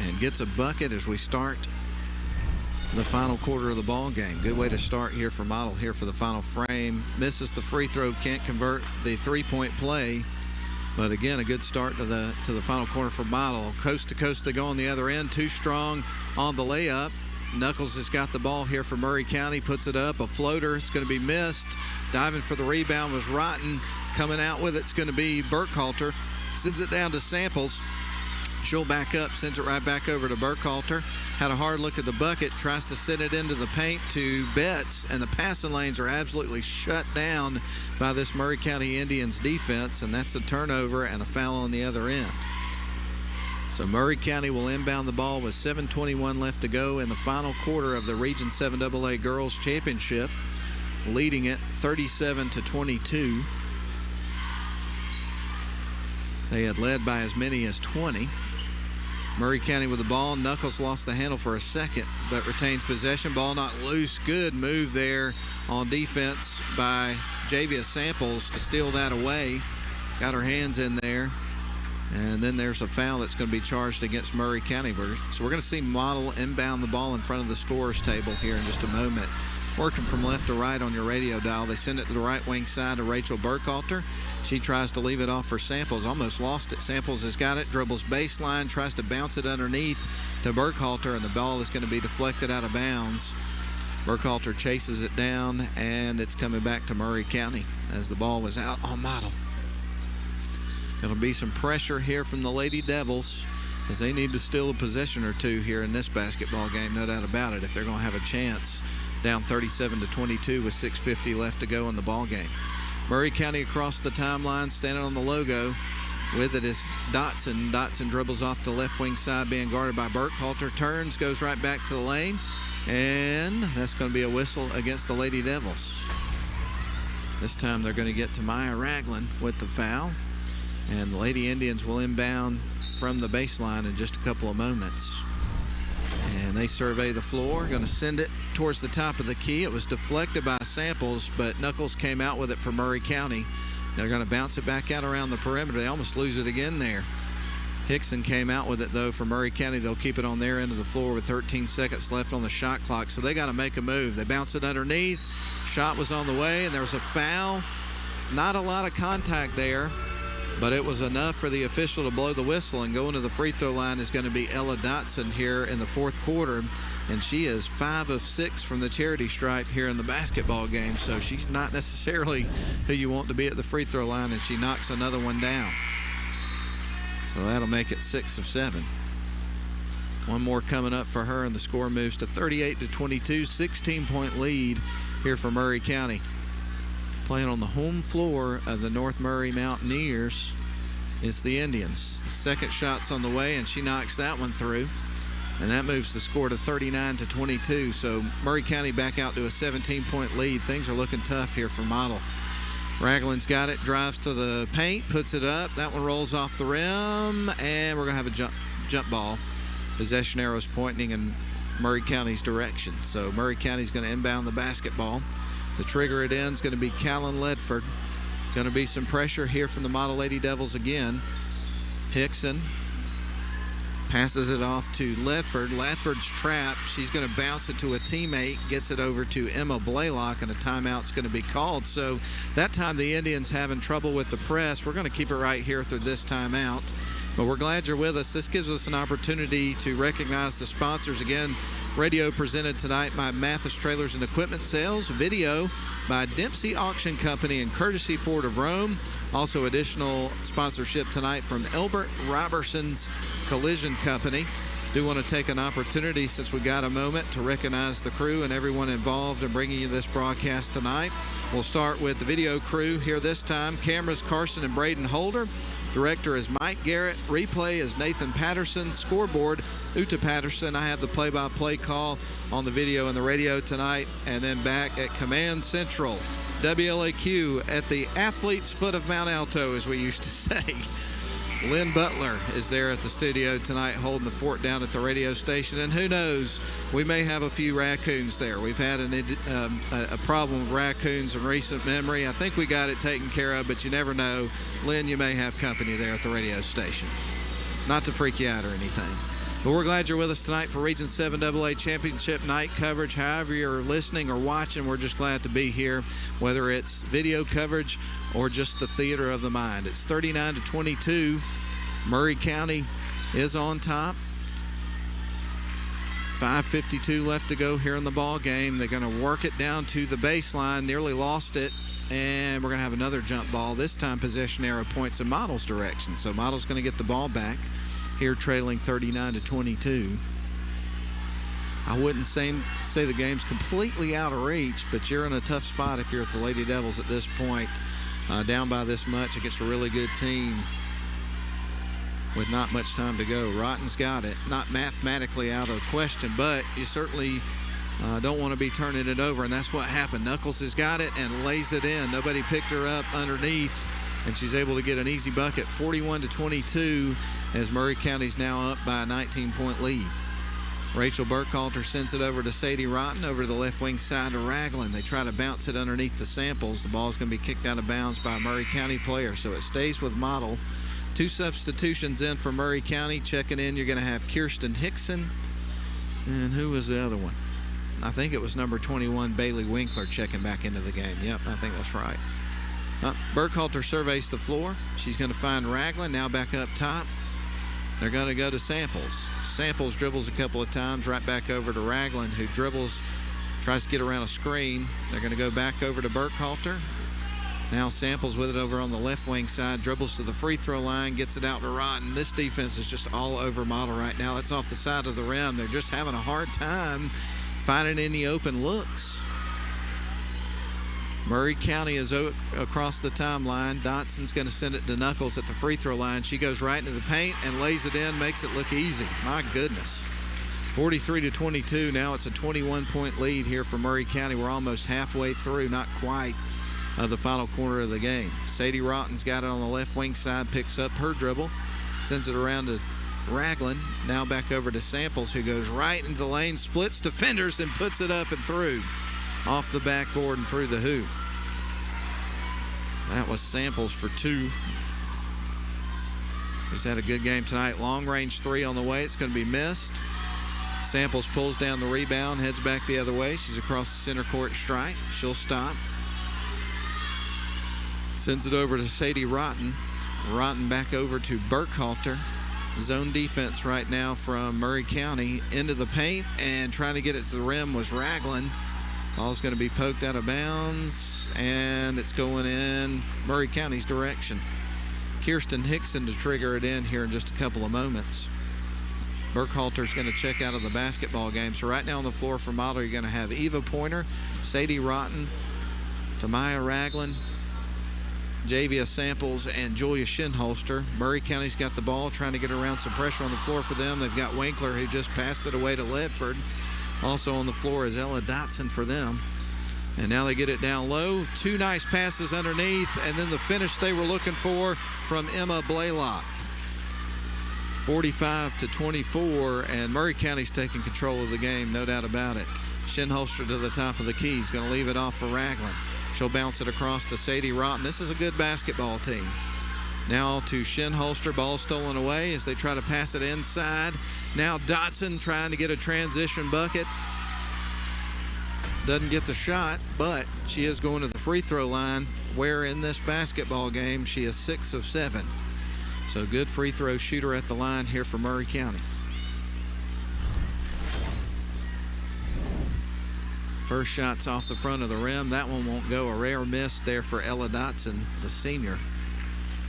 and gets a bucket as we start the final quarter of the ball game. Good way to start here for Model here for the final frame. Misses the free throw, can't convert the three-point play. But again, a good start to the final quarter for Model. Coast to coast they go on the other end. Too strong on the layup. Knuckles has got the ball here for Murray County. Puts it up. A floater. It's going to be missed. Diving for the rebound was Rotten. Coming out with it's going to be Burkhalter. Sends it down to Samples. She'll back up, sends it right back over to Burkhalter. Had a hard look at the bucket, tries to send it into the paint to Betts, and the passing lanes are absolutely shut down by this Murray County Indians defense, and that's a turnover and a foul on the other end. So Murray County will inbound the ball with 7:21 left to go in the final quarter of the Region 7 AA Girls Championship, leading it 37-22. They had led by as many as 20. Murray County with the ball. Knuckles lost the handle for a second, but retains possession. Ball not loose. Good move there on defense by Javia Samples to steal that away. Got her hands in there. And then there's a foul that's going to be charged against Murray County. So we're going to see Model inbound the ball in front of the scorer's table here in just a moment. Working from left to right on your radio dial. They send it to the right wing side to Rachel Burkhalter. She tries to leave it off for Samples. Almost lost it. Samples has got it. Dribbles baseline. Tries to bounce it underneath to Burkhalter. And the ball is going to be deflected out of bounds. Burkhalter chases it down. And it's coming back to Murray County as the ball was out on Model. Going to be some pressure here from the Lady Devils as they need to steal a possession or two here in this basketball game. No doubt about it if they're going to have a chance. Down 37-22 with 6:50 left to go in the ball game. Murray County across the timeline, standing on the logo. With it is Dotson. Dotson dribbles off the left wing side, being guarded by Burkhalter. Turns, goes right back to the lane. And that's going to be a whistle against the Lady Devils. This time they're going to get Tamaya Ragland with the foul. And the Lady Indians will inbound from the baseline in just a couple of moments. And they survey the floor, going to send it towards the top of the key. It was deflected by Samples, but Knuckles came out with it for Murray County. They're going to bounce it back out around the perimeter. They almost lose it again there. Hickson came out with it, though, for Murray County. They'll keep it on their end of the floor with 13 seconds left on the shot clock, so they got to make a move. They bounce it underneath. Shot was on the way, and there was a foul. Not a lot of contact there. but it was enough for the official to blow the whistle, and going to the free throw line is going to be Ella Dotson here in the fourth quarter, and she is 5 of 6 from the charity stripe here in the basketball game, so she's not necessarily who you want to be at the free throw line, and she knocks another one down. So that'll make it 6 of 7. One more coming up for her, and the score moves to 38-22, 16-point lead here for Murray County. Playing on the home floor of the North Murray Mountaineers is the Indians. The second shot's on the way, and she knocks that one through. And that moves the score to 39-22. So Murray County back out to a 17-point lead. Things are looking tough here for Model. Ragland's got it, drives to the paint, puts it up. That one rolls off the rim, and we're going to have a jump ball. Possession arrows pointing in Murray County's direction. So Murray County's going to inbound the basketball. To trigger it in is going to be Callan Ledford. Going to be some pressure here from the Model Lady Devils again. Hickson passes it off to Ledford. Ledford's trapped. She's going to bounce it to a teammate, gets it over to Emma Blaylock, and a timeout's going to be called. So that time the Indians having trouble with the press. We're going to keep it right here through this timeout. But we're glad you're with us. This gives us an opportunity to recognize the sponsors again. Radio presented tonight by Mathis Trailers and Equipment Sales. Video by Dempsey Auction Company and Courtesy Ford of Rome. Also additional sponsorship tonight from Elbert Robertson's Collision Company. Do want to take an opportunity, since we got a moment, to recognize the crew and everyone involved in bringing you this broadcast tonight. We'll start with the video crew here this time. Cameras Carson and Braden Holder. Director is Mike Garrett. Replay is Nathan Patterson. Scoreboard, Uta Patterson. I have the play-by-play call on the video and the radio tonight. And then back at Command Central, WLAQ at the athlete's foot of Mount Alto, as we used to say. Lynn Butler is there at the studio tonight holding the fort down at the radio station. And who knows, we may have a few raccoons there. We've had a problem with raccoons in recent memory. I think we got it taken care of, but you never know. Lynn, you may have company there at the radio station. Not to freak you out or anything. But we're glad you're with us tonight for Region 7 AA Championship night coverage. However you're listening or watching, we're just glad to be here, whether it's video coverage or just the theater of the mind. It's 39-22. Murray County is on top. 5:52 left to go here in the ball game. They're going to work it down to the baseline. Nearly lost it. And we're going to have another jump ball. This time possession arrow points in Model's direction. So Model's going to get the ball back. Here trailing 39-22. I wouldn't say the game's completely out of reach, but you're in a tough spot if you're at the Lady Devils at this point. Down by this much against a really good team with not much time to go. Rotten's got it. Not mathematically out of the question, but you certainly don't want to be turning it over, and that's what happened. Knuckles has got it and lays it in. Nobody picked her up underneath, and she's able to get an easy bucket. 41-22 as Murray County's now up by a 19-point lead. Rachel Burkhalter sends it over to Sadie Rotten, over to the left wing side to Ragland. They try to bounce it underneath the Samples. The ball's going to be kicked out of bounds by a Murray County player, so it stays with Model. 2 substitutions in for Murray County. Checking in, you're going to have Kirsten Hickson. And who was the other one? I think it was number 21, Bailey Winkler, checking back into the game. Yep, I think that's right. Burkhalter surveys the floor. She's going to find Ragland, now back up top. They're going to go to Samples. Samples dribbles a couple of times, right back over to Ragland, who dribbles, tries to get around a screen. They're going to go back over to Burkhalter. Now Samples with it over on the left wing side, dribbles to the free throw line, gets it out to Rotten. This defense is just all over Model right now. It's off the side of the rim. They're just having a hard time finding any open looks. Murray County is across the timeline. Dotson's going to send it to Knuckles at the free throw line. She goes right into the paint and lays it in, makes it look easy. My goodness. 43-22. Now it's a 21-point lead here for Murray County. We're almost halfway through, not quite, the final quarter of the game. Sadie Rotten's got it on the left wing side, picks up her dribble, sends it around to Ragland. Now back over to Samples, who goes right into the lane, splits defenders, and puts it up and through. Off the backboard and through the hoop. That was Samples for 2. He's had a good game tonight. Long range 3 on the way. It's going to be missed. Samples pulls down the rebound, heads back the other way. She's across the center court stripe. She'll stop. Sends it over to Sadie Rotten. Rotten back over to Burkhalter. Zone defense right now from Murray County into the paint, and trying to get it to the rim was Ragland. Ball's going to be poked out of bounds, and it's going in Murray County's direction. Kirsten Hickson to trigger it in here in just a couple of moments. Burkhalter's going to check out of the basketball game. So right now on the floor for Model, you're going to have Eva Pointer, Sadie Rotten, Tamaya Ragland, Javia Samples, and Julia Shinholster. Murray County's got the ball, trying to get around some pressure on the floor for them. They've got Winkler, who just passed it away to Ledford. Also on the floor is Ella Dotson for them. And now they get it down low. 2 nice passes underneath, and then the finish they were looking for from Emma Blaylock. 45-24, and Murray County's taking control of the game, no doubt about it. Shinholster to the top of the key. He's going to leave it off for Ragland. She'll bounce it across to Sadie Rotten. This is a good basketball team. Now to Shinholster. Ball stolen away as they try to pass it inside. Now Dotson trying to get a transition bucket. Doesn't get the shot, but she is going to the free throw line, where in this basketball game she is 6 of 7. So good free throw shooter at the line here for Murray County. First shot's off the front of the rim. That one won't go. A rare miss there for Ella Dotson, the senior.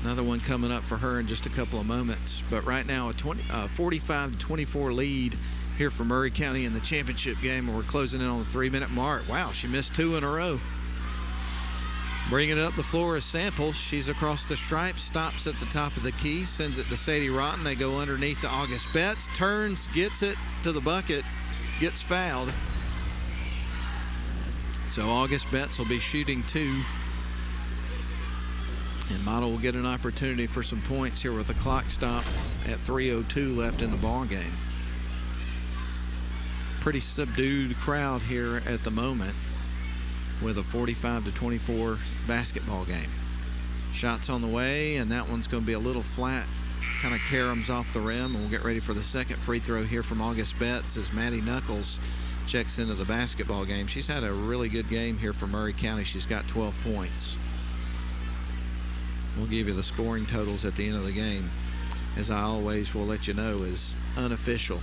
Another one coming up for her in just a couple of moments. But right now a 45-24 lead here for Murray County in the championship game, and we're closing in on the 3-minute mark. Wow, she missed 2 in a row. Bringing it up the floor is Samples. She's across the stripe, stops at the top of the key, sends it to Sadie Rotten. They go underneath to August Betts, turns, gets it to the bucket, gets fouled. So August Betts will be shooting 2. And Model will get an opportunity for some points here with the clock stop at 3:02 left in the ball game. Pretty subdued crowd here at the moment with a 45-24 basketball game. Shots on the way, and that one's going to be a little flat. Kind of caroms off the rim, and we'll get ready for the second free throw here from August Betts as Maddie Knuckles checks into the basketball game. She's had a really good game here for Murray County. She's got 12 points. We'll give you the scoring totals at the end of the game. As I always will let you know, is unofficial.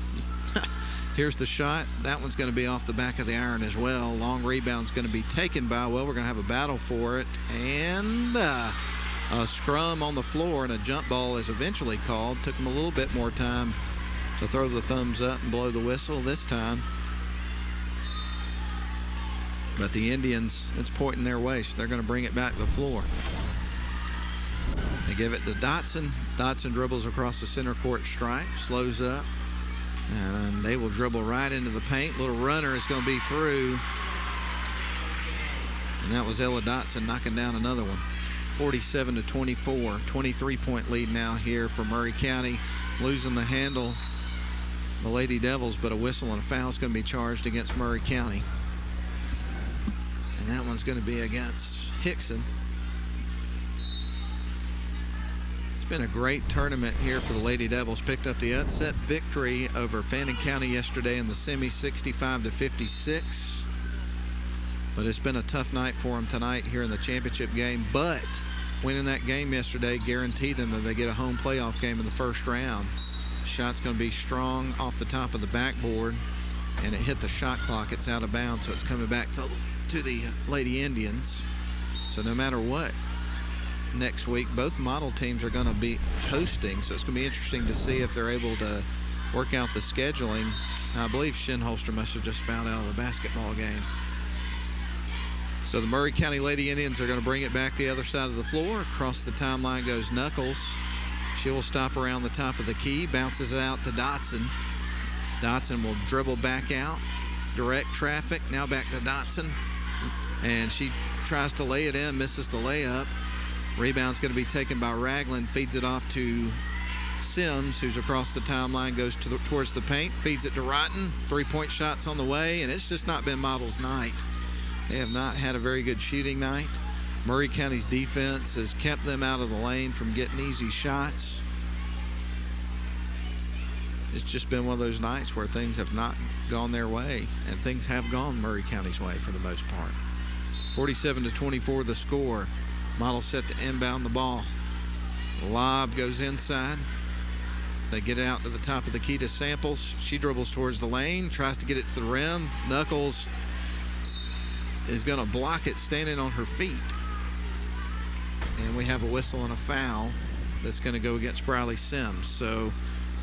Here's the shot. That one's going to be off the back of the iron as well. Long rebound's going to be taken by, well, we're going to have a battle for it. And a scrum on the floor, and a jump ball is eventually called. Took them a little bit more time to throw the thumbs up and blow the whistle this time. But the Indians, it's pointing their way, so they're going to bring it back to the floor. They give it to Dotson. Dotson dribbles across the center court stripe, slows up, and they will dribble right into the paint. Little runner is going to be through. And that was Ella Dotson knocking down another one. 47-24, 23-point lead now here for Murray County. Losing the handle, the Lady Devils, but a whistle and a foul is going to be charged against Murray County. And that one's going to be against Hickson. It's been a great tournament here for the Lady Devils. Picked up the upset victory over Fannin County yesterday in the semi, 65-56. But it's been a tough night for them tonight here in the championship game. But winning that game yesterday guaranteed them that they get a home playoff game in the first round. The shot's going to be strong off the top of the backboard, and it hit the shot clock. It's out of bounds, so it's coming back to the Lady Indians. So no matter what, next week both model teams are going to be hosting, so it's going to be interesting to see if they're able to work out the scheduling. I believe Shinholster must have just found out of the basketball game. So the Murray County Lady Indians are going to bring it back the other side of the floor. Across the timeline goes Knuckles. She will stop around the top of the key, bounces it out to Dotson. Dotson will dribble back out, direct traffic, now back to Dotson. And she tries to lay it in, misses the layup. Rebound's going to be taken by Ragland, feeds it off to Sims, who's across the timeline, goes towards the paint, feeds it to Rotten. 3-point shots on the way, and it's just not been Model's night. They have not had a very good shooting night. Murray County's defense has kept them out of the lane from getting easy shots. It's just been one of those nights where things have not gone their way, and things have gone Murray County's way for the most part. 47-24 the score. Model set to inbound the ball. Lob goes inside. They get it out to the top of the key to Samples. She dribbles towards the lane, tries to get it to the rim. Knuckles is going to block it standing on her feet. And we have a whistle and a foul that's going to go against Briley Sims. So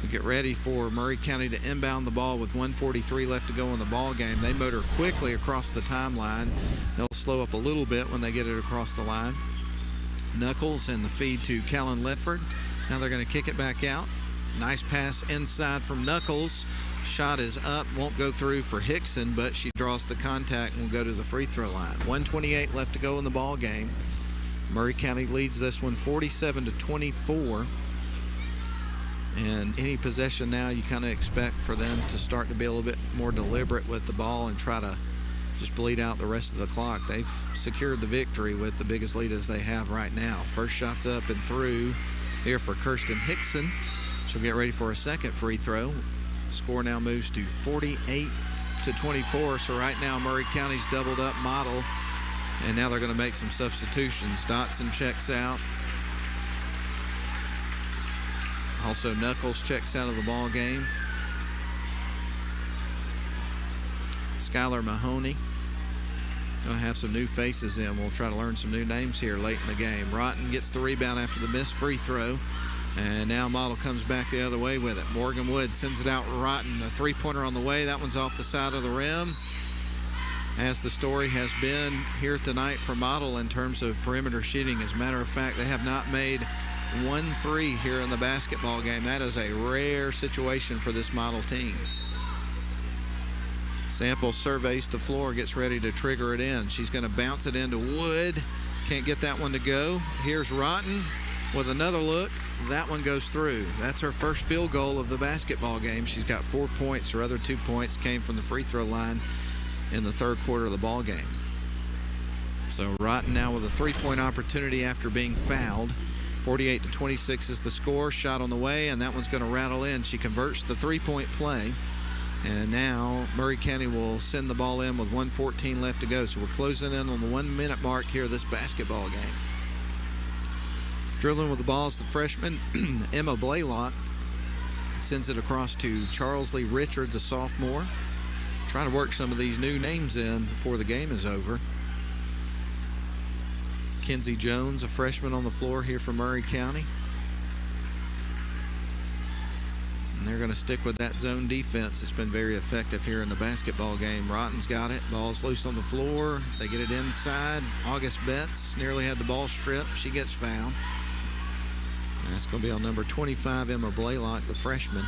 we get ready for Murray County to inbound the ball with 1:43 left to go in the ball game. They motor quickly across the timeline. They'll slow up a little bit when they get it across the line. Knuckles and the feed to Callan Ledford. Now they're going to kick it back out. Nice pass inside from Knuckles. Shot is up, won't go through for Hickson, but she draws the contact and will go to the free throw line. 1:28 left to go in the ball game. Murray County leads this one 47-24. And any possession now, you kind of expect for them to start to be a little bit more deliberate with the ball and try to just bleed out the rest of the clock. They've secured the victory with the biggest lead as they have right now. First shot's up and through here for Kirsten Hickson. She'll get ready for a second free throw. Score now moves to 48-24. So right now Murray County's doubled up Model, and now they're going to make some substitutions. Dotson checks out. Also Knuckles checks out of the ball game. Skylar Mahoney. Going to have some new faces in. We'll try to learn some new names here late in the game. Rotten gets the rebound after the missed free throw. And now Model comes back the other way with it. Morgan Wood sends it out Rotten. A three-pointer on the way. That one's off the side of the rim. As the story has been here tonight for Model in terms of perimeter shooting. As a matter of fact, they have not made 1-3 here in the basketball game. That is a rare situation for this Model team. Sample surveys the floor, gets ready to trigger it in. She's going to bounce it into Wood. Can't get that one to go. Here's Rotten with another look. That one goes through. That's her first field goal of the basketball game. She's got 4 points. Her other 2 points came from the free throw line in the third quarter of the ball game. So Rotten now with a three-point opportunity after being fouled. 48-26 is the score. Shot on the way, and that one's going to rattle in. She converts the three-point play. And now Murray County will send the ball in with 1:14 left to go. So we're closing in on the 1 minute mark here of this basketball game. Dribbling with the ball is the freshman, Emma Blaylock. Sends it across to Charles Lee Richards, a sophomore. Trying to work some of these new names in before the game is over. Kenzie Jones, a freshman on the floor here for Murray County. And they're going to stick with that zone defense. It's been very effective here in the basketball game. Rotten's got it. Ball's loose on the floor. They get it inside. August Betts nearly had the ball stripped. She gets fouled. And that's going to be on number 25, Emma Blaylock, the freshman.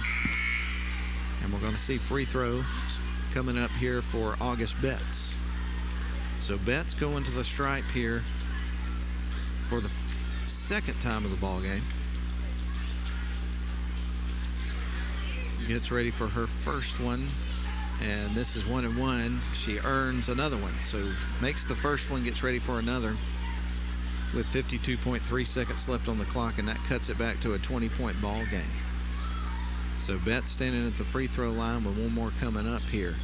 And we're going to see free throws coming up here for August Betts. So Betts going to the stripe here for the second time of the ball game. Gets ready for her first one, and this is 1-1. She earns another one, so makes the first one, gets ready for another with 52.3 seconds left on the clock, and that cuts it back to a 20-point ball game. So Betts standing at the free throw line with one more coming up here.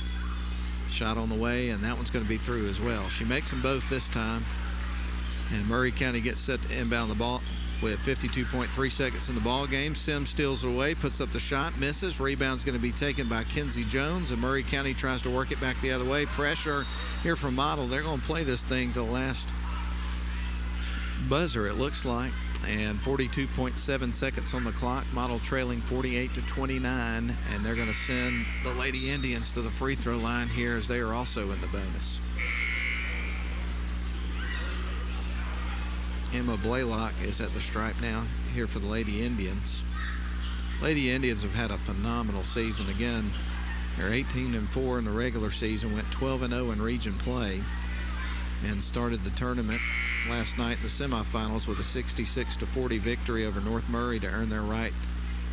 Shot on the way, and that one's going to be through as well. She makes them both this time, and Murray County gets set to inbound the ball with 52.3 seconds in the ball game. Sims steals it away, puts up the shot, misses. Rebound's going to be taken by Kenzie Jones, and Murray County tries to work it back the other way. Pressure here from Model. They're going to play this thing to the last buzzer, it looks like. And 42.7 seconds on the clock. Model trailing 48-29, and they're going to send the Lady Indians to the free throw line here as they are also in the bonus. Emma Blaylock is at the stripe now here for the Lady Indians. Lady Indians have had a phenomenal season. Again, they're 18-4 in the regular season, went 12-0 in region play, and started the tournament last night in the semifinals with a 66-40 victory over North Murray to earn their right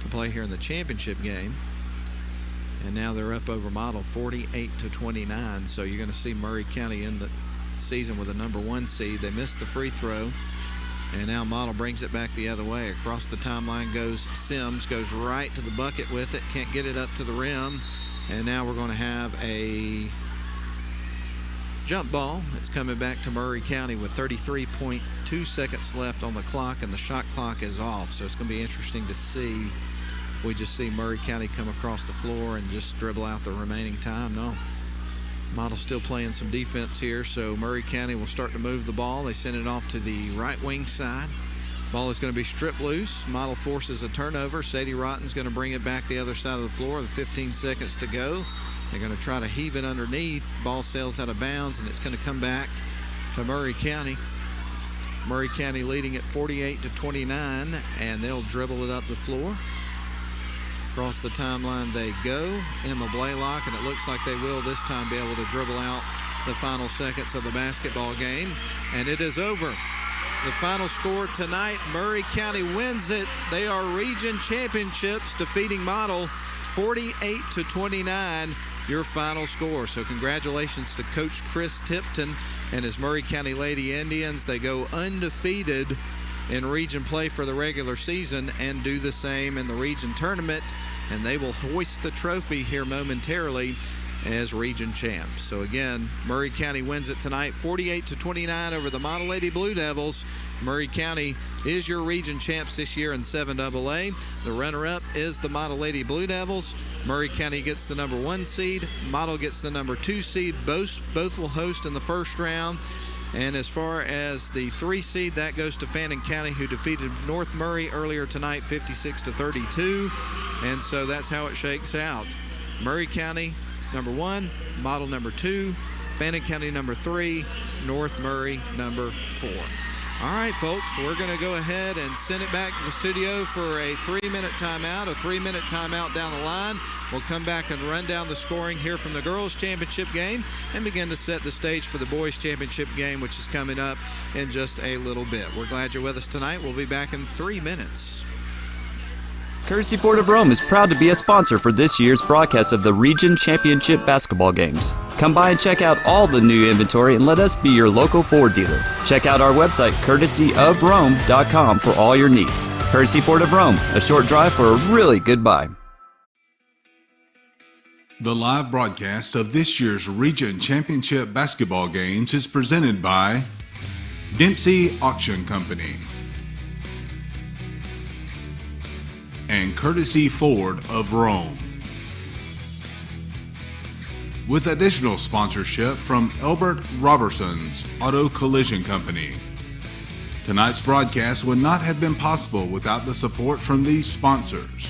to play here in the championship game. And now they're up over Model 48-29. So you're going to see Murray County in the season with a number 1 seed. They missed the free throw. And now Model brings it back the other way. Across the timeline goes Sims, goes right to the bucket with it, can't get it up to the rim. And now we're going to have a jump ball. It's coming back to Maury County with 33.2 seconds left on the clock, and the shot clock is off. So it's going to be interesting to see if we just see Maury County come across the floor and just dribble out the remaining time. No. Model still playing some defense here, so Maury County will start to move the ball. They send it off to the right wing side. Ball is going to be stripped loose. Model forces a turnover. Sadie Rotten's going to bring it back the other side of the floor with 15 seconds to go. They're going to try to heave it underneath. Ball sails out of bounds, and it's going to come back to Maury County. Maury County leading at 48-29, and they'll dribble it up the floor. Across the timeline they go. Emma Blaylock, and it looks like they will this time be able to dribble out the final seconds of the basketball game. And it is over. The final score tonight, Maury County wins it. They are region championships, defeating Model 48-29, your final score. So congratulations to Coach Chris Tipton and his Maury County Lady Indians. They go undefeated in region play for the regular season and do the same in the region tournament, and they will hoist the trophy here momentarily as region champs. So again, Maury County wins it tonight 48-29 over the Model Lady Blue Devils. Maury County is your region champs this year in 7AA. The runner-up is the Model Lady Blue Devils. Maury County gets the number 1 seed. Model gets the number 2 seed. Both will host in the first round. And as far as the 3 seed, that goes to Fannin County, who defeated North Murray earlier tonight, 56-32. And so that's how it shakes out. Maury County, number 1, Model number 2, Fannin County number 3, North Murray number 4. All right, folks, we're going to go ahead and send it back to the studio for a 3-minute timeout, down the line. We'll come back and run down the scoring here from the girls' championship game and begin to set the stage for the boys' championship game, which is coming up in just a little bit. We're glad you're with us tonight. We'll be back in 3 minutes. Courtesy Ford of Rome is proud to be a sponsor for this year's broadcast of the Region Championship Basketball Games. Come by and check out all the new inventory and let us be your local Ford dealer. Check out our website, courtesyofrome.com, for all your needs. Courtesy Ford of Rome, a short drive for a really good buy. The live broadcast of this year's Region Championship Basketball Games is presented by Dempsey Auction Company and Courtesy Ford of Rome, with additional sponsorship from Elbert Robertson's Auto Collision Company. Tonight's broadcast would not have been possible without the support from these sponsors.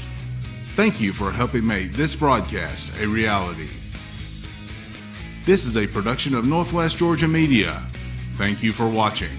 Thank you for helping make this broadcast a reality. This is a production of Northwest Georgia Media. Thank you for watching.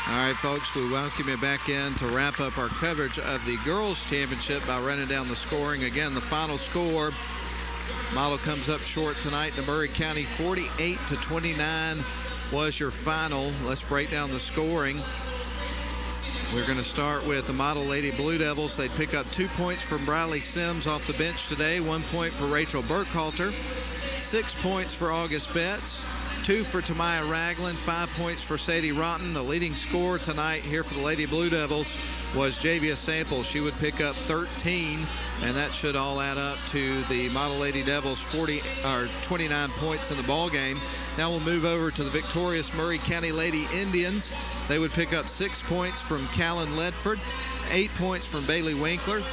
All right, folks, we welcome you back in to wrap up our coverage of the girls' championship by running down the scoring. Again, the final score, model comes up short tonight to Murray County, 48-29 was your final. Let's break down the scoring. We're going to start with the Model Lady Blue Devils. They pick up 2 points from Briley Sims off the bench today, 1 point for Rachel Burkhalter, 6 points for August Betts, 2 for Tamaya Ragland, 5 points for Sadie Rotten. The leading scorer tonight here for the Lady Blue Devils was Javia Sample. She would pick up 13, and that should all add up to the Model Lady Devils 29 points in the ball game. Now we'll move over to the victorious Murray County Lady Indians. They would pick up 6 points from Callan Ledford, 8 points from Bailey Winkler,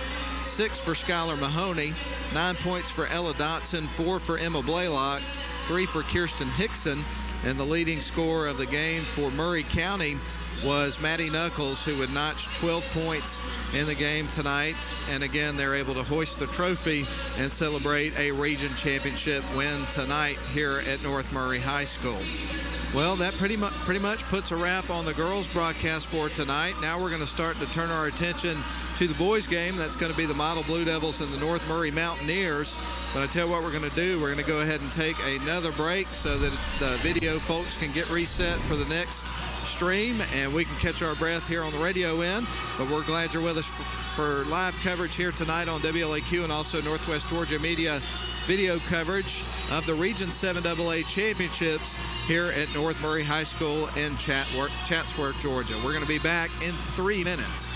6 for Skylar Mahoney, 9 points for Ella Dotson, 4 for Emma Blaylock, 3 for Kirsten Hickson, and the leading scorer of the game for Murray County was Maddie Knuckles, who would notch 12 points in the game tonight. And again, they're able to hoist the trophy and celebrate a region championship win tonight here at North Murray High School. Well, that pretty much puts a wrap on the girls broadcast for tonight. Now we're going to start to turn our attention to the boys game. That's going to be the Model Blue Devils and the North Murray Mountaineers. But I tell you what we're going to do. We're going to go ahead and take another break so that the video folks can get reset for the next stream, and we can catch our breath here on the radio end. But we're glad you're with us for live coverage here tonight on WLAQ and also Northwest Georgia Media video coverage of the Region 7 AA Championships here at North Murray High School in Chatsworth, Georgia. We're going to be back in 3 minutes.